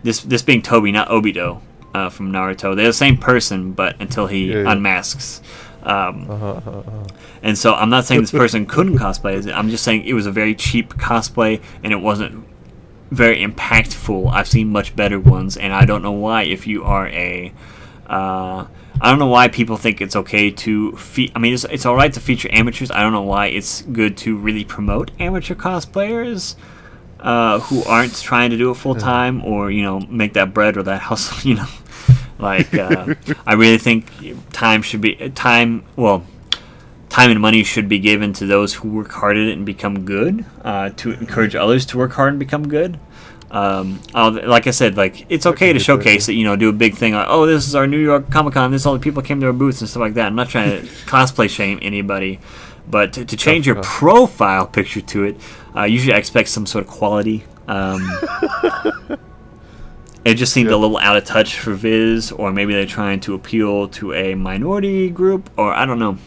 This being Toby, not Obito from Naruto. They're the same person, but until he unmasks. And so I'm not saying this person couldn't cosplay as it. I'm just saying it was a very cheap cosplay, and it wasn't very impactful. I've seen much better ones, and I don't know why. If you are I don't know why people think it's okay to it's all right to feature amateurs. I don't know why it's good to really promote amateur cosplayers who aren't trying to do it full time, or make that bread or that hustle. I really think time and money should be given to those who work hard at it and become good, to encourage others to work hard and become good. Like I said, it's okay to showcase it, do a big thing like, oh, this is our New York Comic-Con, this is all the people came to our booths and stuff like that. I'm not trying to cosplay shame anybody, but to change your profile picture to it, usually I expect some sort of quality. It just seemed a little out of touch for Viz, or maybe they're trying to appeal to a minority group, or I don't know.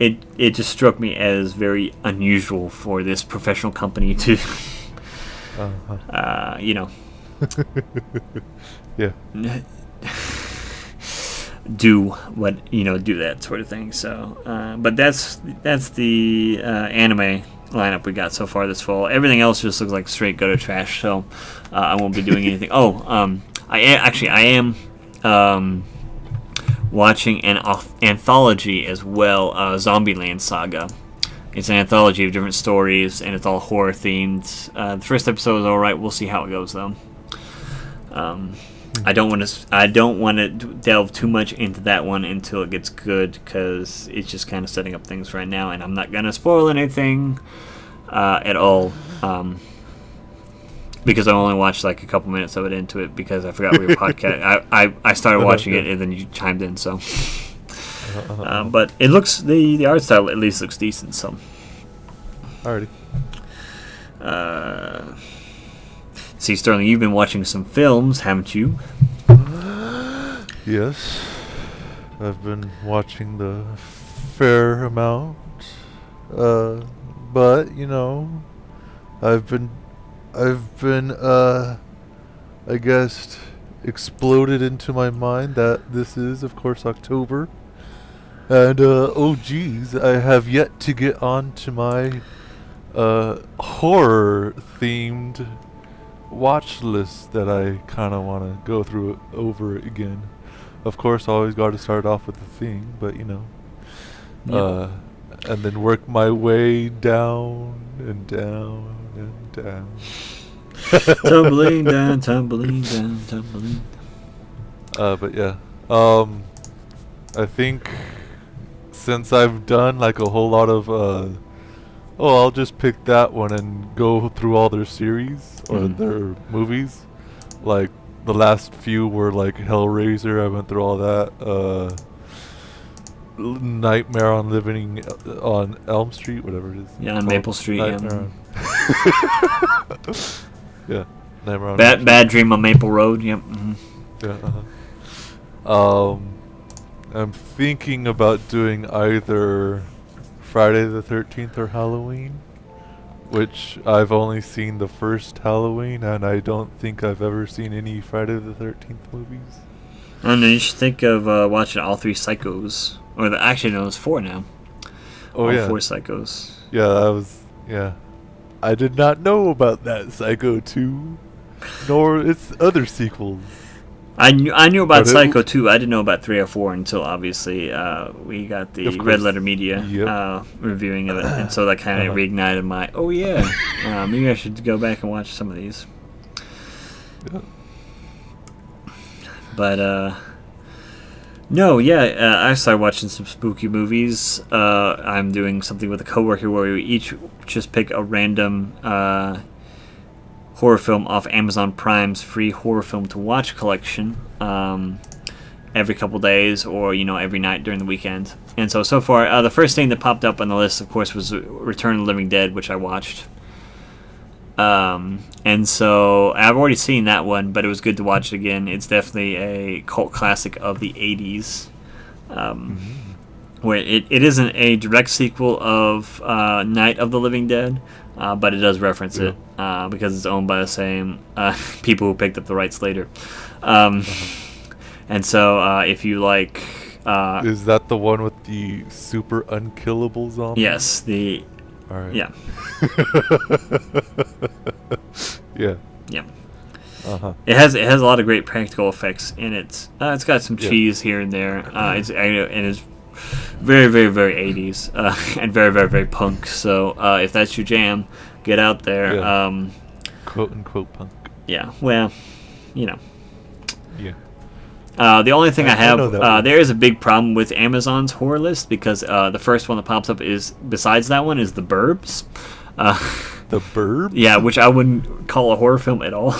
it just struck me as very unusual for this professional company to, you know, yeah, do that sort of thing. So, but that's the anime lineup we got so far this fall. Everything else just looks like straight gutter trash. So, I won't be doing anything. I am watching an anthology as well, Zombieland Saga. It's an anthology of different stories, and it's all horror themed. The first episode is all right. We'll see how it goes, though. I don't want to delve too much into that one until it gets good, because it's just kind of setting up things right now, and I'm not gonna spoil anything at all. Because I only watched like a couple minutes of it into it because I forgot we were podcast. I started watching it and then you chimed in, so. But it looks, the art style at least looks decent, so. Alrighty. See, Sterling, you've been watching some films, haven't you? Yes, I've been watching the fair amount, but you know, I've been, I guess, exploded into my mind that this is, of course, October. And, oh geez, I have yet to get on to my, horror-themed watch list that I kind of want to go through it over again. Of course, I always got to start off with the thing, but, you know. Yep. And then work my way down and down and down. Tumbling down, tumbling down, tumbling. But yeah, I think since I've done like a whole lot of, I'll just pick that one and go through all their series or their movies. Like the last few were like Hellraiser. I went through all that. Nightmare on Living on Elm Street, whatever it is. Yeah, on Maple Street. Nightmare yeah, Nightmare on Bad Dream on Maple Road. Yep. Mm-hmm. Yeah. I'm thinking about doing either Friday the 13th or Halloween, which I've only seen the first Halloween, and I don't think I've ever seen any Friday the 13th movies. I don't know, you should think of watching all three Psychos. Actually, no, it's four now. Oh, all yeah. 4 Psychos. Yeah. I did not know about that Psycho 2, nor its other sequels. I knew about Psycho 2. I didn't know about 3 or 4 until, obviously, we got the Red Letter Media reviewing of it. And so that kind of reignited my, maybe I should go back and watch some of these. Yeah. But, I started watching some spooky movies. I'm doing something with a coworker where we each just pick a random horror film off Amazon Prime's free horror film to watch collection every couple days or, every night during the weekend. And so far, the first thing that popped up on the list, of course, was Return of the Living Dead, which I watched. And so I've already seen that one, but it was good to watch it again. It's definitely a cult classic of the 80s, where it isn't a direct sequel of Night of the Living Dead, but it does reference it because it's owned by the same people who picked up the rights later. And so if you like... is that the one with the super unkillable zombies? Yes, All right. Yeah. Yeah. Yeah. It has a lot of great practical effects in it. It's got some cheese here and there. It's very, very, very 80s and very, very, very punk. So if that's your jam, get out there. Yeah. Quote unquote punk. Yeah. Well, Yeah. The only thing I have, know there is a big problem with Amazon's horror list because the first one that pops up besides that one, is The Burbs. The Burbs? Yeah, which I wouldn't call a horror film at all.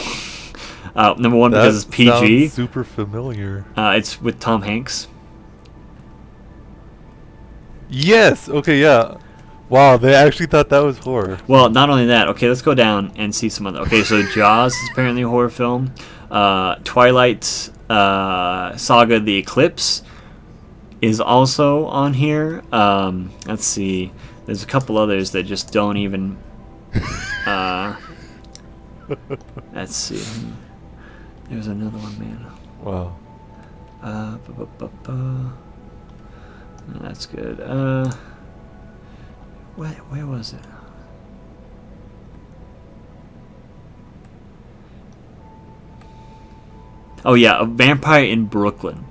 Number one, because it's PG. Sounds super familiar. It's with Tom Hanks. Yes. Okay. Yeah. Wow. They actually thought that was horror. Well, not only that. Okay, let's go down and see some other. Okay, so Jaws is apparently a horror film. Twilight Saga: The Eclipse is also on here. Let's see. There's a couple others that just don't even. Let's see. There's another one, man. Wow. That's good. Where was it? Oh yeah, A Vampire in Brooklyn.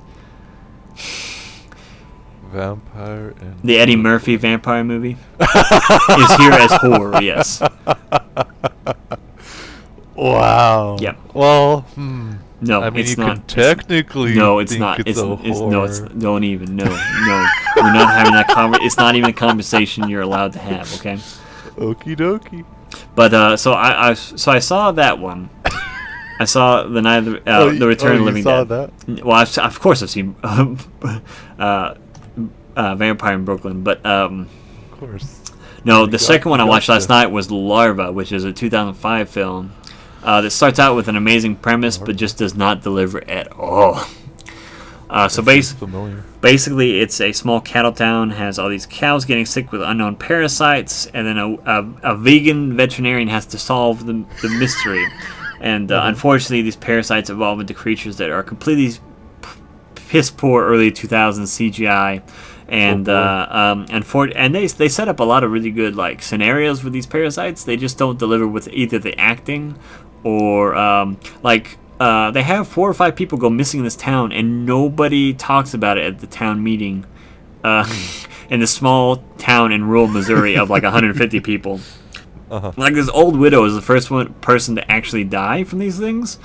Vampire and the Eddie Murphy vampire movie is here as horror. Yes. Wow. Yep. Well, No, I mean, it's you not. can technically. No, it's think not. It's a horror. No, it's don't even. No. We're not having that it's not even a conversation you're allowed to have. Okay. Okie dokie. But so I saw that one. I saw the Night of the Return of the Living saw Dead. That? Well, of course I've seen Vampire in Brooklyn, but of course. no, the second one I watched last night was Larva, which is a 2005 film that starts out with an amazing premise, but just does not deliver at all. So basically, it's a small cattle town, has all these cows getting sick with unknown parasites, and then a vegan veterinarian has to solve the mystery. And unfortunately, these parasites evolve into creatures that are completely piss poor early 2000s CGI. And and they set up a lot of really good like scenarios with these parasites. They just don't deliver with either the acting or they have 4 or 5 people go missing in this town, and nobody talks about it at the town meeting. In this small town in rural Missouri of like 150 people. Uh-huh. Like this old widow is the first person to actually die from these things,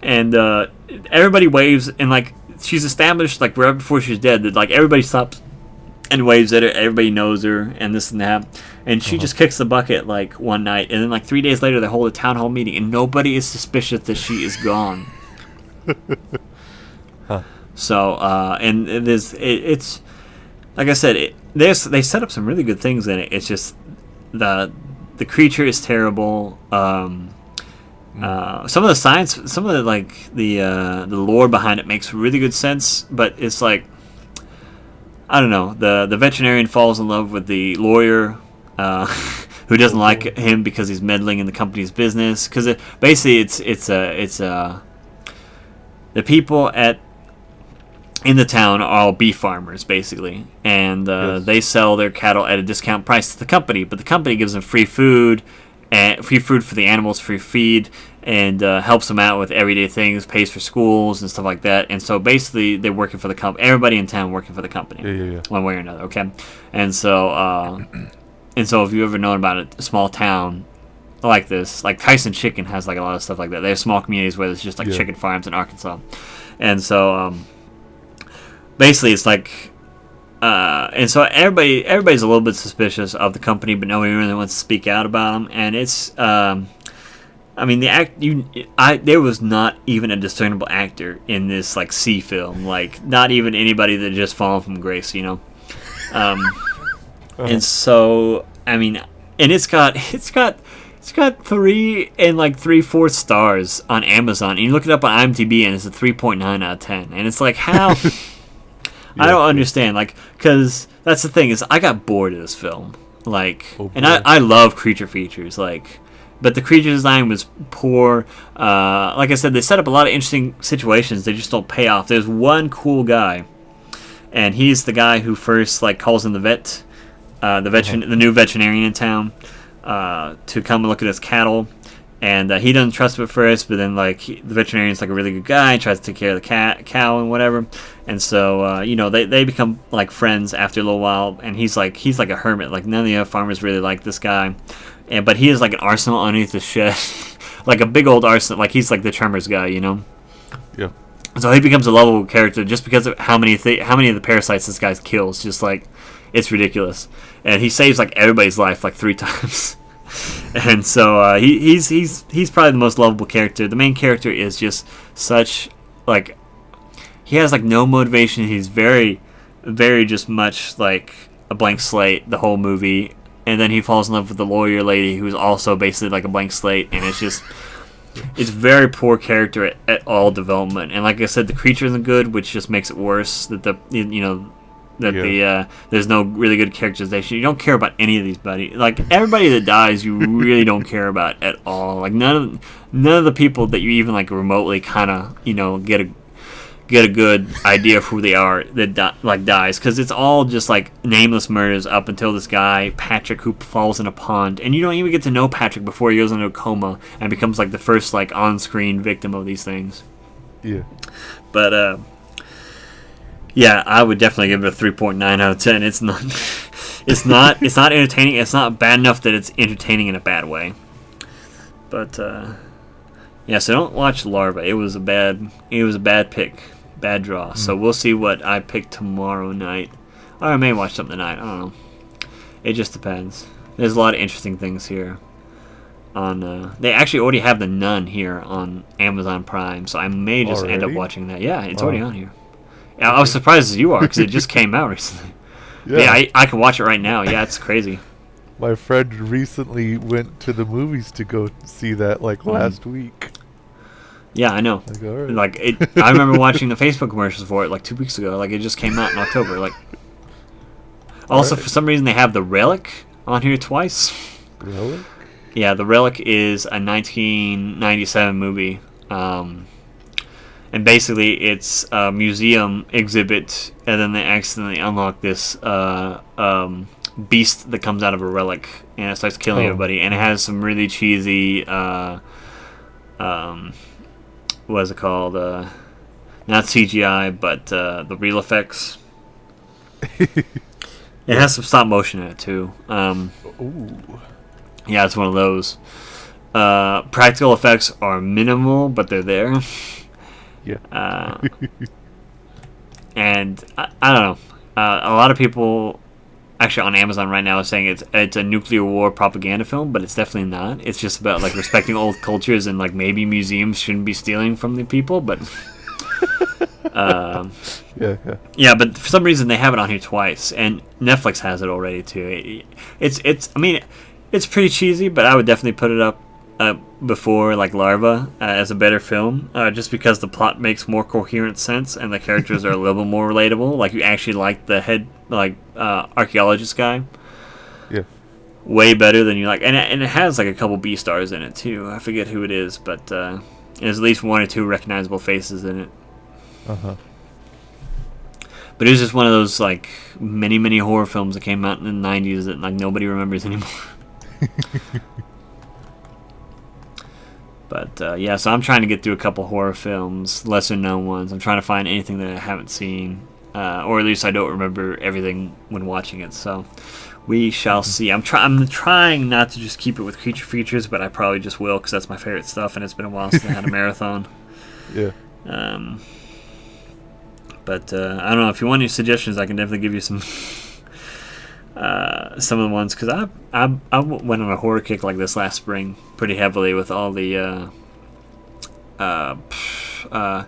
and everybody waves, and like she's established like right before she's dead that like everybody stops and waves at her, everybody knows her, and this and that, and she just kicks the bucket like one night, and then like 3 days later they hold a town hall meeting, and nobody is suspicious that she is gone. Huh. So and it's like I said, they set up some really good things in it. It's just the creature is terrible. Some of the science, some of the like the lore behind it makes really good sense, but it's like I don't know. The veterinarian falls in love with the lawyer, who doesn't like him because he's meddling in the company's business. Because basically, it's the people in the town are all beef farmers, basically, and they sell their cattle at a discount price to the company. But the company gives them free food for the animals, free feed, and helps them out with everyday things, pays for schools and stuff like that. And so basically, they're working for the company. Everybody in town working for the company, one way or another. Okay, and so if you ever known about a small town like this, like Tyson Chicken has like a lot of stuff like that. They have small communities where there's just like chicken farms in Arkansas, and so. Basically, it's like, and so everybody's a little bit suspicious of the company, but nobody really wants to speak out about them. And it's, I mean, there was not even a discernible actor in this like C film, like not even anybody that just fallen from grace, you know. And so I mean, and it's got 3 and like 3/4 stars on Amazon, and you look it up on IMDb, and it's a 3.9 out of 10, and it's like how. I don't understand, like, because that's the thing is I got bored of this film, like, and I love creature features, like, but the creature design was poor. Like I said, they set up a lot of interesting situations. They just don't pay off. There's one cool guy, and he's the guy who first like calls in the the new veterinarian in town, to come and look at his cattle. And he doesn't trust him at first, but then like the veterinarian's like a really good guy, tries to take care of the cow and whatever. And so they become like friends after a little while. And he's like a hermit. Like none of the other farmers really like this guy, but he has like an arsenal underneath the shed, like a big old arsenal. Like he's like the Tremors guy, you know. Yeah. So he becomes a lovable character just because of how many of the parasites this guy kills. Just like it's ridiculous, and he saves like everybody's life like 3 times. And so he's probably the most lovable character. The main character is just such like he has like no motivation. He's very, very just much like a blank slate the whole movie. And then he falls in love with the lawyer lady who's also basically like a blank slate. And it's just it's very poor character at all development. And like I said, the creature isn't good, which just makes it worse. That that there's no really good characterization. You don't care about any of these buddies. Like everybody that dies, you really don't care about at all. Like none of the people that you even like remotely kind of get a good idea of who they are that dies, because it's all just like nameless murders up until this guy Patrick who falls in a pond, and you don't even get to know Patrick before he goes into a coma and becomes like the first like on-screen victim of these things. Yeah. But yeah, I would definitely give it a 3.9 out of 10. It's not it's not entertaining. It's not bad enough that it's entertaining in a bad way. But yeah, so don't watch Larva. It was a bad pick, bad draw. So we'll see what I pick tomorrow night. Or I may watch something tonight. I don't know. It just depends. There's a lot of interesting things here. They actually already have The Nun here on Amazon Prime, so I may just end up watching that. Yeah, it's already on here. Yeah, I was surprised as you are, because it just came out recently. Yeah, I can watch it right now. Yeah, it's crazy. My friend recently went to the movies to go see that last week. Yeah, I know. All right. I remember watching the Facebook commercials for it 2 weeks ago. It just came out in October. Also, for some reason, they have The Relic on here twice. Relic? Yeah, The Relic is a 1997 movie. And basically, it's a museum exhibit, and then they accidentally unlock this beast that comes out of a relic, and it starts killing everybody. And it has some really cheesy, what is it called? Not CGI, but the real effects. It has some stop motion in it too. Ooh. Yeah, it's one of those. Practical effects are minimal, but they're there. Yeah. And I don't know. A lot of people actually on Amazon right now are saying it's a nuclear war propaganda film, but it's definitely not. It's just about respecting old cultures, and maybe museums shouldn't be stealing from the people, but yeah, but for some reason they have it on here twice, and Netflix has it already too. It's pretty cheesy, but I would definitely put it up before Larva as a better film, just because the plot makes more coherent sense and the characters are a little bit more relatable. You actually like the head archaeologist guy. Yeah. Way better than you like, and it has a couple B stars in it too. I forget who it is, but there's at least one or two recognizable faces in it. But it was just one of those many horror films that came out in the 90s that nobody remembers anymore. But yeah, so I'm trying to get through a couple horror films, lesser known ones. I'm trying to find anything that I haven't seen, or at least I don't remember everything when watching it. So we shall see. I'm trying not to just keep it with creature features, but I probably just will, because that's my favorite stuff, and it's been a while since I had a marathon. Yeah. But I don't know, if you want any suggestions, I can definitely give you some of the ones, because I went on a horror kick like this last spring pretty heavily with all the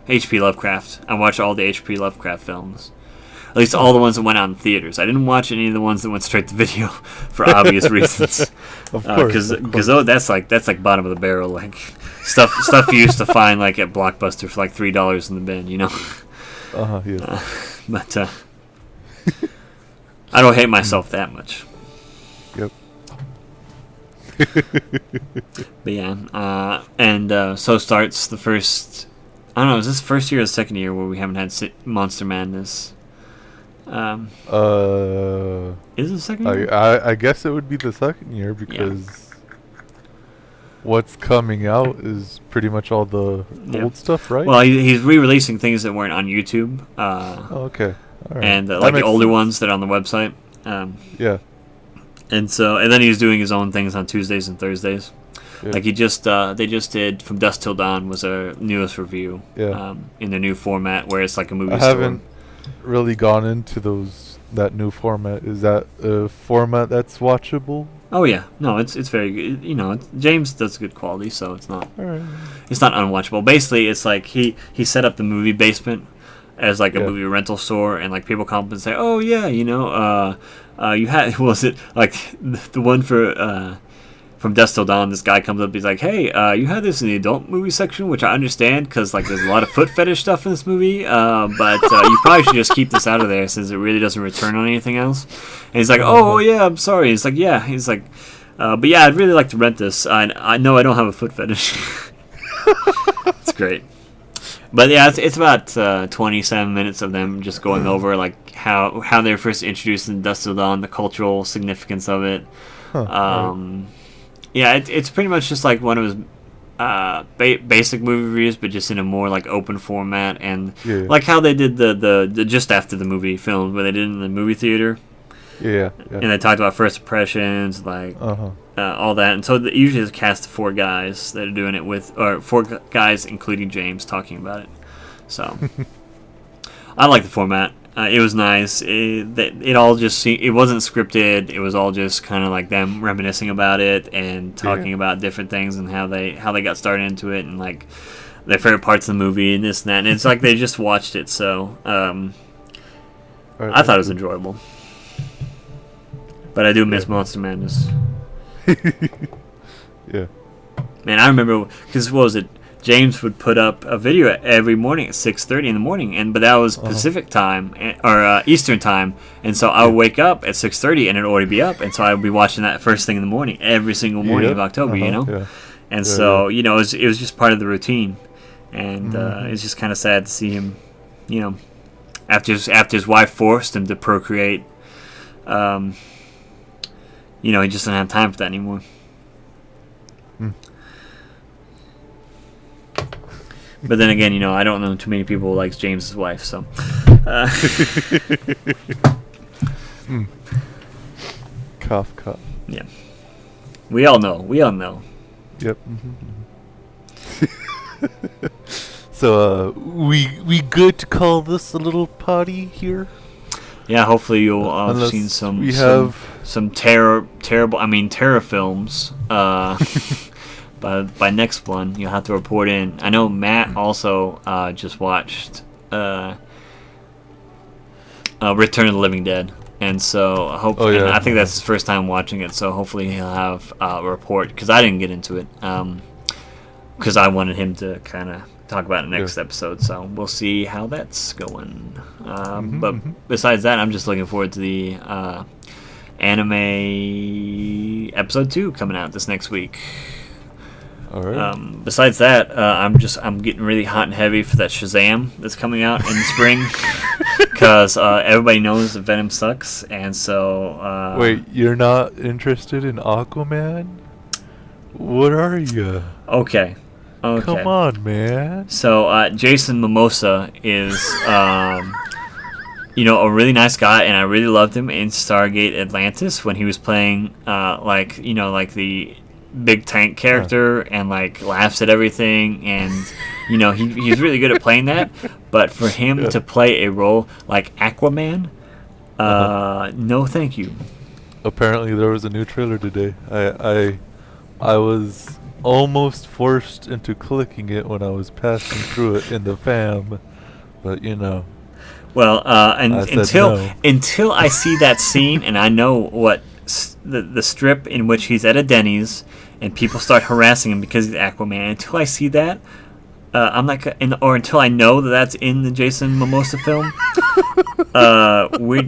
H.P. Lovecraft. I watched all the H.P. Lovecraft films, at least all the ones that went out in theaters. I didn't watch any of the ones that went straight to video for obvious reasons. Of course, because that's bottom of the barrel, stuff you used to find at Blockbuster for $3 in the bin, Yeah. But I don't hate myself that much. Yep. But yeah, and so starts the first. I don't know. Is this the first year or the second year where we haven't had Monster Madness? Is it the second year? I guess it would be the second year, because what's coming out is pretty much all the old stuff, right? Well, he's re-releasing things that weren't on YouTube. Okay. All right. And the older ones that are on the website. Yeah. And then he's doing his own things on Tuesdays and Thursdays. Yeah. They just did From Dusk Till Dawn was our newest review. Yeah. In the new format where it's like a movie I store. haven't really gone into that new format. Is that a format that's watchable? Oh yeah, no, it's very good. James does good quality, so it's not it's not unwatchable. Basically, it's he set up the movie basement as a movie rental store, and people come up and say, oh yeah, you had was it the one for from Dusk Till Dawn, this guy comes up. He's like, "Hey, you had this in the adult movie section, which I understand because like there's a lot of foot fetish stuff in this movie, but you probably should just keep this out of there since it really doesn't return on anything else." And he's like, "Oh yeah, I'm sorry." He's like, "Yeah." He's like, "But yeah, I'd really like to rent this. I know I don't have a foot fetish." It's great. But yeah, it's about 27 minutes of them just going over like how they were first introduced in Dusk Till Dawn, the cultural significance of it. Right. Yeah, it's pretty much just like one of his basic movie reviews, but just in a more like open format, and like how they did the just after the movie filmed, where they did it in the movie theater. Yeah. And they talked about first impressions, like all that. And so usually there's a cast of 4 guys that are doing it with, or 4 guys including James talking about it. So I like the format. It was nice. It all just it wasn't scripted. It was all just kind of like them reminiscing about it and talking about different things and how they got started into it and like their favorite parts of the movie and this and that. And it's like they just watched it. So I thought it was enjoyable. But I do miss Monster Madness. Yeah. Man, I remember, because what was it? James would put up a video every morning at 6:30 in the morning, but that was Pacific time or Eastern time, and so I would wake up at 6:30 and it'd already be up, and so I would be watching that first thing in the morning every single morning of October, you know. Yeah. And so you know, it was just part of the routine, and it's just kind of sad to see him, you know, after his wife forced him to procreate. You know, he just doesn't have time for that anymore. But then again, you know, I don't know too many people who likes James's wife, so. Cough, cough. Yeah. We all know. Yep. So, we good to call this a little potty here? Yeah, hopefully you'll have seen some terror films. By next one, you'll have to report in. I know Matt also just watched Return of the Living Dead, and so hopefully, I think that's his first time watching it. So hopefully he'll have a report, because I didn't get into it, because I wanted him to kind of talk about it next episode. So we'll see how that's going. But besides that, I'm just looking forward to the anime episode 2 coming out this next week. All right. Besides that, I'm getting really hot and heavy for that Shazam that's coming out in the spring, because everybody knows that Venom sucks, and so. Wait, you're not interested in Aquaman? What are you? Okay. Come on, man. So Jason Momoa is, you know, a really nice guy, and I really loved him in Stargate Atlantis when he was playing, like the big tank character and like laughs at everything, and you know he's really good at playing that. But for him to play a role like Aquaman, no, thank you. Apparently, there was a new trailer today. I was almost forced into clicking it when I was passing through it in the fam, but you know. Well, until I see that scene and I know what the strip in which he's at a Denny's and people start harassing him because he's Aquaman, until I see that, I'm not or until I know that that's in the Jason Momoa film,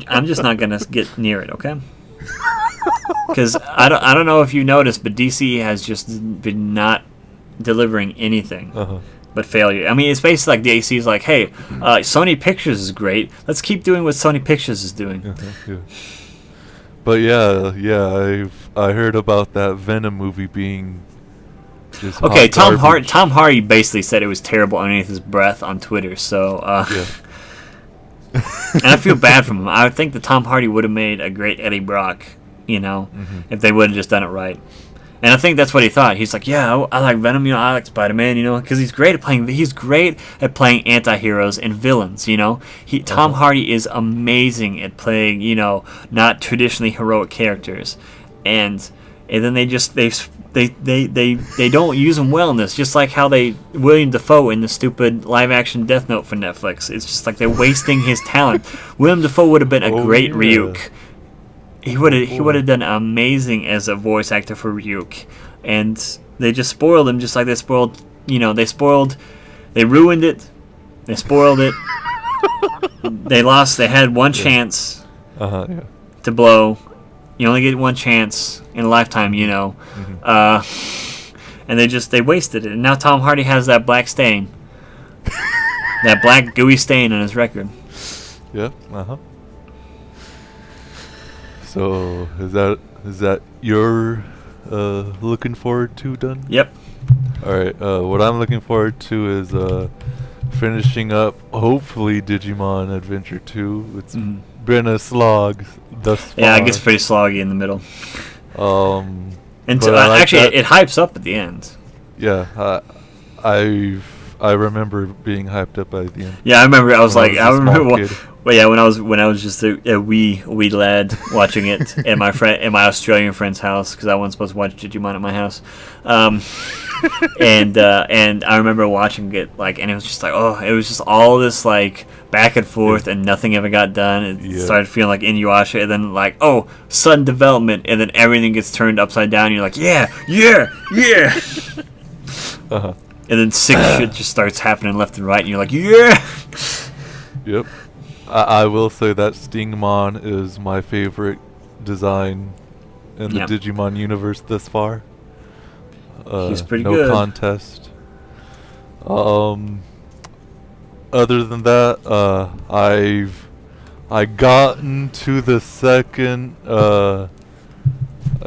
I'm just not gonna get near it, okay? Because I don't know if you noticed, but DC has just been not delivering anything but failure. I mean, it's basically like DC is like, hey, Sony Pictures is great. Let's keep doing what Sony Pictures is doing. But I heard about that Venom movie being just okay. Tom Hardy basically said it was terrible underneath his breath on Twitter. So and I feel bad for him. I think that Tom Hardy would have made a great Eddie Brock, you know, if they would have just done it right. And I think that's what he thought. He's like, yeah, I like Venom, you know, I like Spider-Man, you know, because he's great at playing anti-heroes and villains, you know. Tom Hardy is amazing at playing, you know, not traditionally heroic characters. And then they don't use him well in this, just like how William Dafoe in the stupid live-action Death Note for Netflix. It's just like they're wasting his talent. William Dafoe would have been a great Ryuk. he would have done amazing as a voice actor for Ryuk, and they just spoiled him just like they spoiled. They ruined it. They spoiled it. They lost. They had one chance to blow. You only get one chance in a lifetime, and they wasted it. And now Tom Hardy has that black stain, that black gooey stain on his record. Yeah. So is that your looking forward to done? Yep. All right. What I'm looking forward to is finishing up, hopefully, Digimon Adventure 2. It's been a slog thus far. Yeah, it gets pretty sloggy in the middle. And actually, it hypes up at the end. Yeah, I remember being hyped up by the end. Yeah, I remember. When I was just a wee lad watching it at my Australian friend's house, because I wasn't supposed to watch Digimon at my house, and I remember watching it and it was just it was just all this back and forth and nothing ever got done. It started feeling like Inuyasha, and then sudden development, and then everything gets turned upside down. And you're like, yeah. And then sick shit just starts happening left and right, and you're like, yeah. Yep. I will say that Stingmon is my favorite design in the Digimon universe thus far. He's pretty good. No contest. Other than that, I gotten to the second, I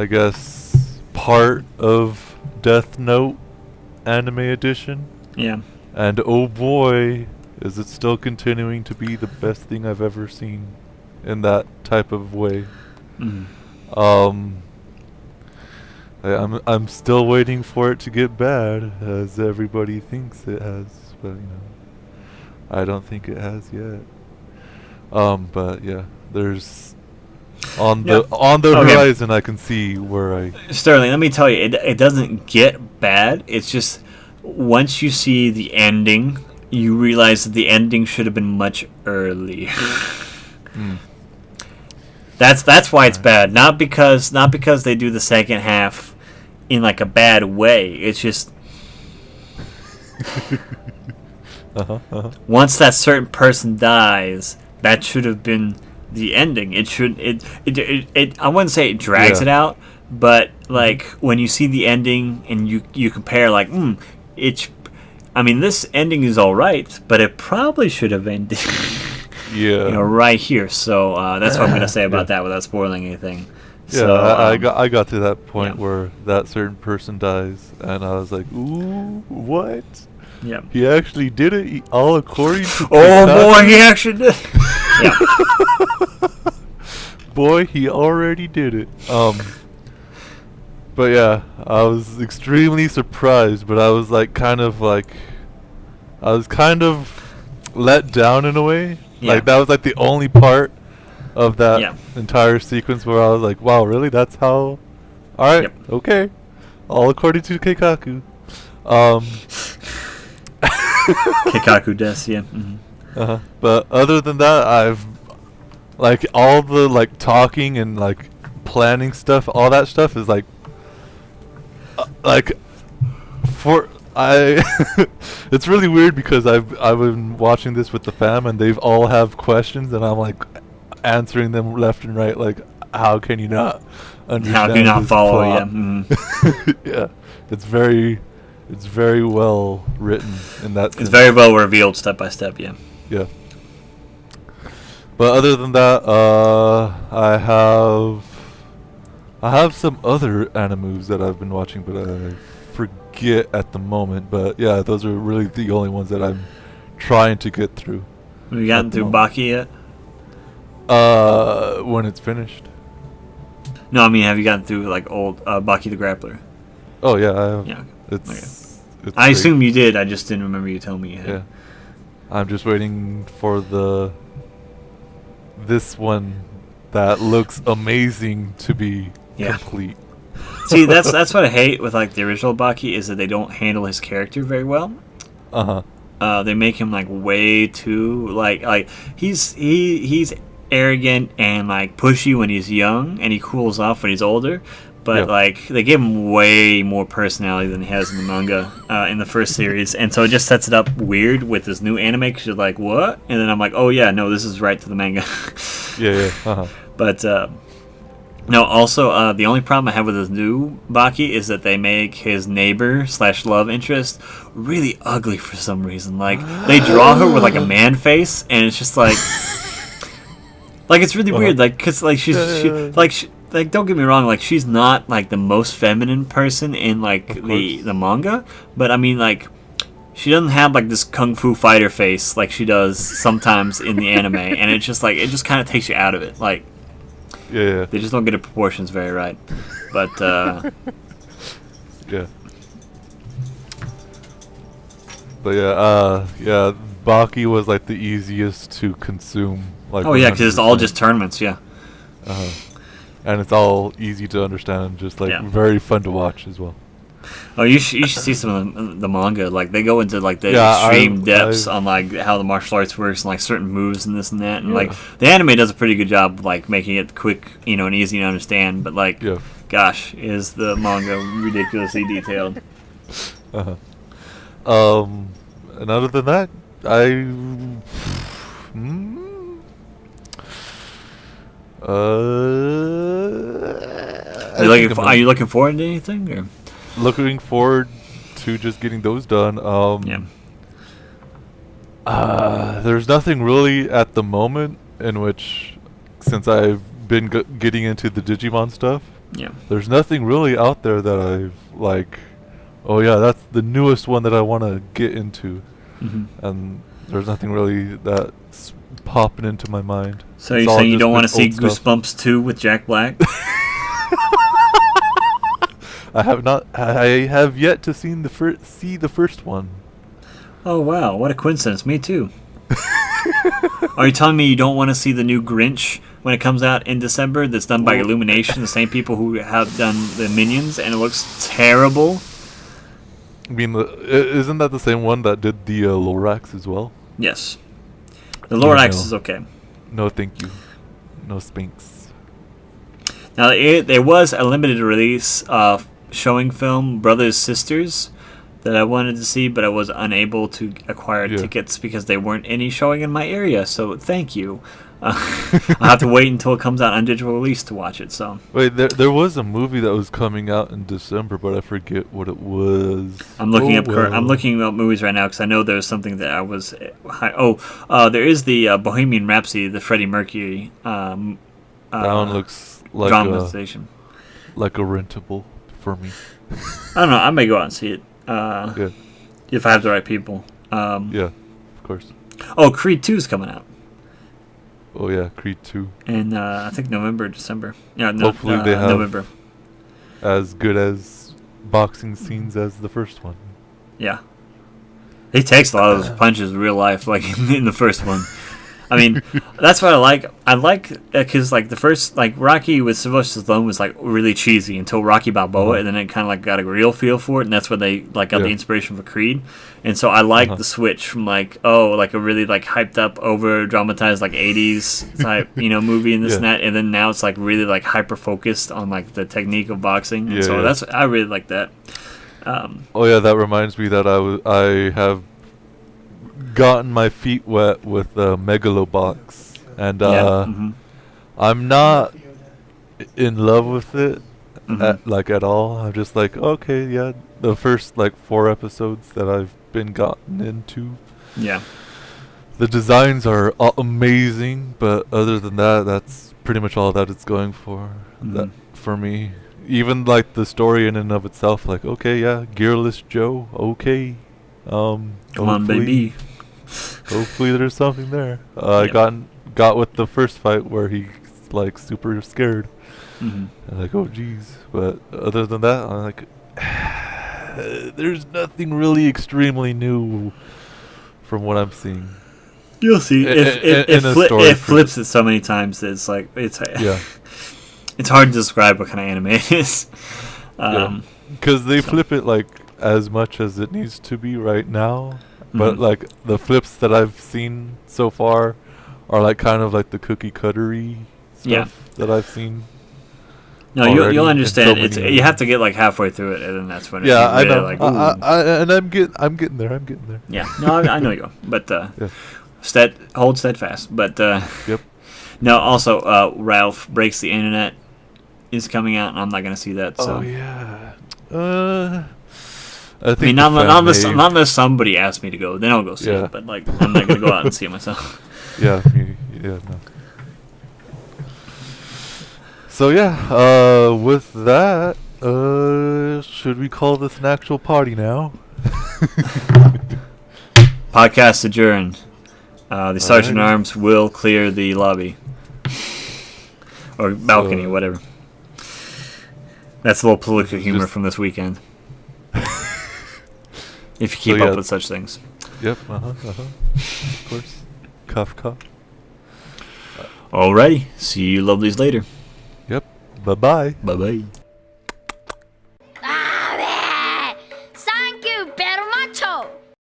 guess, part of Death Note anime edition. Yeah. And oh boy, is it still continuing to be the best thing I've ever seen in that type of way. I'm still waiting for it to get bad, as everybody thinks it has, but I don't think it has yet. But yeah, there's on the horizon. I can see where Sterling, let me tell you, it doesn't get bad. It's just once you see the ending, you realize that the ending should have been much earlier. That's why it's bad. Not because they do the second half in a bad way. It's just once that certain person dies, that should have been the ending. It should I wouldn't say it drags it out, but when you see the ending and you compare this ending is all right, but it probably should have ended right here. So that's what I'm going to say about that without spoiling anything. Yeah, so, I got to that point where that certain person dies, and I was like, ooh, what? Yeah. He actually did it, all according to... Oh, boy, he actually did. Boy, he already did it. But yeah, I was extremely surprised, but I was kind of let down in a way. That was the only part of that entire sequence where I was like, wow, really? That's how? Alright, okay. All according to Keikaku. Keikaku des, yeah. Mm-hmm. But other than that, I've all the talking and planning stuff, all that stuff is it's really weird because I've been watching this with the fam and they've all have questions and I'm answering them left and right, how can you not understand? How can you not follow? Yeah, it's very well written in that sense. It's very well revealed step by step. Yeah. But other than that, I have some other animes that I've been watching, but I forget at the moment. But yeah, those are really the only ones that I'm trying to get through. Have you gotten through Baki yet? When it's finished. No, I mean, have you gotten through old Baki the Grappler? Oh yeah, I have. Yeah. It's I assume you did. I just didn't remember you telling me you had. Yeah. I'm just waiting for this one that looks amazing to be complete. See, that's what I hate with the original Baki, is that they don't handle his character very well. They make him way too he's arrogant and like pushy when he's young, and he cools off when he's older. But like they give him way more personality than he has in the manga in the first series, and so it just sets it up weird with this new anime. Because you're like, what? And then I'm like, oh yeah, no, this is right to the manga. But no, also the only problem I have with this new Baki is that they make his neighbor / love interest really ugly for some reason. Like they draw her with like a man face, and it's just like, like it's really weird. Like because like like don't get me wrong, like she's not like the most feminine person in like the manga, but I mean like she doesn't have like this kung fu fighter face like she does sometimes in the anime, and it's just like it just kind of takes you out of it. Like they just don't get the proportions very right. But Baki was like the easiest to consume. Like because it's all just tournaments, and it's all easy to understand and just like very fun to watch as well. Oh, you should see some of the manga. Like they go into like the extreme depths on like how the martial arts works and like certain moves and this and that. And like the anime does a pretty good job of, like making it quick, and easy to understand. But like, gosh, is the manga ridiculously detailed? And other than that, Are you looking forward to anything? Or? Looking forward to just getting those done. There's nothing really at the moment in which, since I've been getting into the Digimon stuff, there's nothing really out there that I've like, oh yeah, that's the newest one that I want to get into. And there's nothing really that's popping into my mind. So you're saying you don't want to see Goosebumps 2 with Jack Black? I have yet to see the first one. Oh wow, what a coincidence! Me too. Are you telling me you don't want to see the new Grinch when it comes out in December? That's done by Illumination, the same people who have done the Minions, and it looks terrible. I mean, isn't that the same one that did the Lorax as well? Yes, the Lorax is okay. No, thank you. No Spinks. Now there was a limited release showing film Brothers Sisters that I wanted to see, but I was unable to acquire tickets because they weren't any showing in my area. So thank you. I'll have to wait until it comes out on digital release to watch it. So wait, there was a movie that was coming out in December, but I forget what it was. I'm looking I'm looking up movies right now because I know there was something that I was. There is the Bohemian Rhapsody, the Freddie Mercury. That one looks like dramatization, like a rentable for me. I don't know. I may go out and see it. If I have the right people. Of course. Oh, Creed 2 is coming out. Oh yeah, Creed 2. And I think November, December. Yeah, hopefully they have November. As good as boxing scenes as the first one. Yeah. He takes a lot of those punches in real life, like in the first one. I mean, that's what I like. I like because like the first, like Rocky with Sylvester Stallone was like really cheesy until Rocky Balboa, and then it kind of like got a real feel for it, and that's where they like got the inspiration for Creed. And so I like the switch from like like a really like hyped up, over dramatized like 80s type movie and this and that, and then now it's like really like hyper focused on like the technique of boxing. And so I really like that. That reminds me that I have gotten my feet wet with Megalobox, and I'm not in love with it at all. I'm just like, okay, the first like 4 episodes that I've been gotten into, the designs are amazing, but other than that, that's pretty much all that it's going for. That for me, even like the story in and of itself, like Gearless Joe, come on, baby. Hopefully there's something there. I got with the first fight where he's like super scared. And like, oh geez. But other than that, I'm like, there's nothing really extremely new from what I'm seeing. You'll see. It flips it so many times that it's like it's hard to describe what kind of anime it is. Because they flip it like as much as it needs to be right now. But like the flips that I've seen so far are like kind of like the cookie cuttery stuff that I've seen. No, you'll understand. It's you have to get like halfway through it, and then that's when. Yeah, really I know. Like, and I'm getting there. Yeah, no, I know you are, but hold steadfast. But yep. No, also Ralph Breaks the Internet is coming out, and I'm not gonna see that. So. Oh yeah. I mean, not unless somebody asks me to go, then I'll go see it. But like, I'm not gonna go out and see it myself. Yeah, no. So yeah, with that, should we call this an actual party now? Podcast adjourned. The Sergeant at Arms will clear the lobby. Or balcony, whatever. That's a little political humor from this weekend. If you keep up with such things. Yep, of course. Cough. Alrighty, see you lovelies later. Yep, bye-bye. Bye-bye.